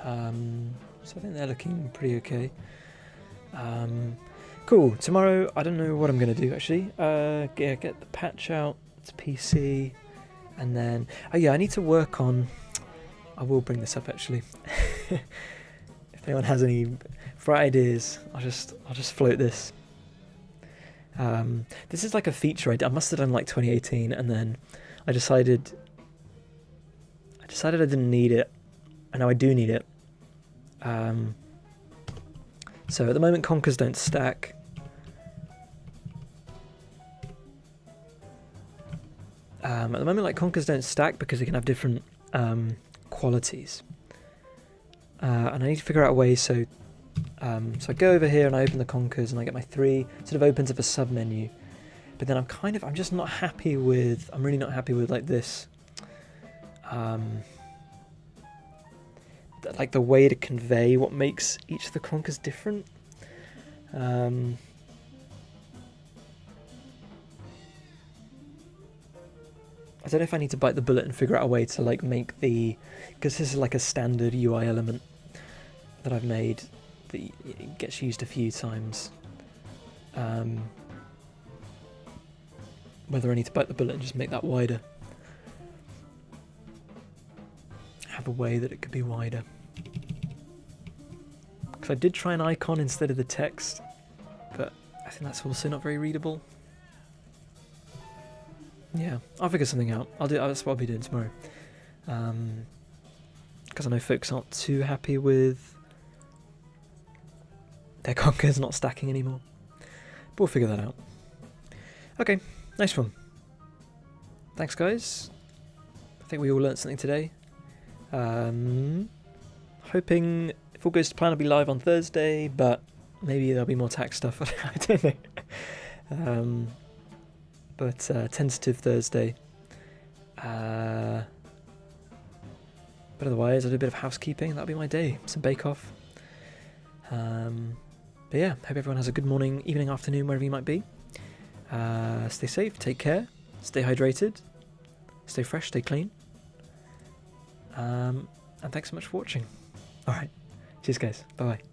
So I think they're looking pretty okay. Cool. Tomorrow, I don't know what I'm going to do actually. Get the patch out to PC, and then I need to work on. I will bring this up actually. If If anyone has any bright ideas, I'll just float this. This is like a feature I must have done like 2018, and then I decided I didn't need it, and now I do need it. So at the moment, conkers don't stack. At the moment, like, conkers don't stack because they can have different qualities. And I need to figure out a way so I go over here and I open the conkers and I get my 3. It sort of opens up a sub menu. But then I'm just not happy with, I'm really not happy with like this. Like the way to convey what makes each of the conkers different. I don't know if I need to bite the bullet and figure out a way to like make the, because this is like a standard UI element that I've made that gets used a few times. Whether I need to bite the bullet and just make that wider. Have a way that it could be wider. Because I did try an icon instead of the text, but I think that's also not very readable. Yeah, I'll figure something out. That's what I'll be doing tomorrow. Because I know folks aren't too happy with their conkers not stacking anymore. But we'll figure that out. Okay, nice one. Thanks, guys. I think we all learnt something today. Hoping, if all goes to plan, I'll be live on Thursday, but maybe there'll be more tax stuff. I don't know. But tentative Thursday. But otherwise, I'll do a bit of housekeeping. That'll be my day. Some bake-off. But yeah, hope everyone has a good morning, evening, afternoon, wherever you might be. Stay safe, take care, stay hydrated, stay fresh, stay clean. And thanks so much for watching. Alright, cheers guys, bye bye.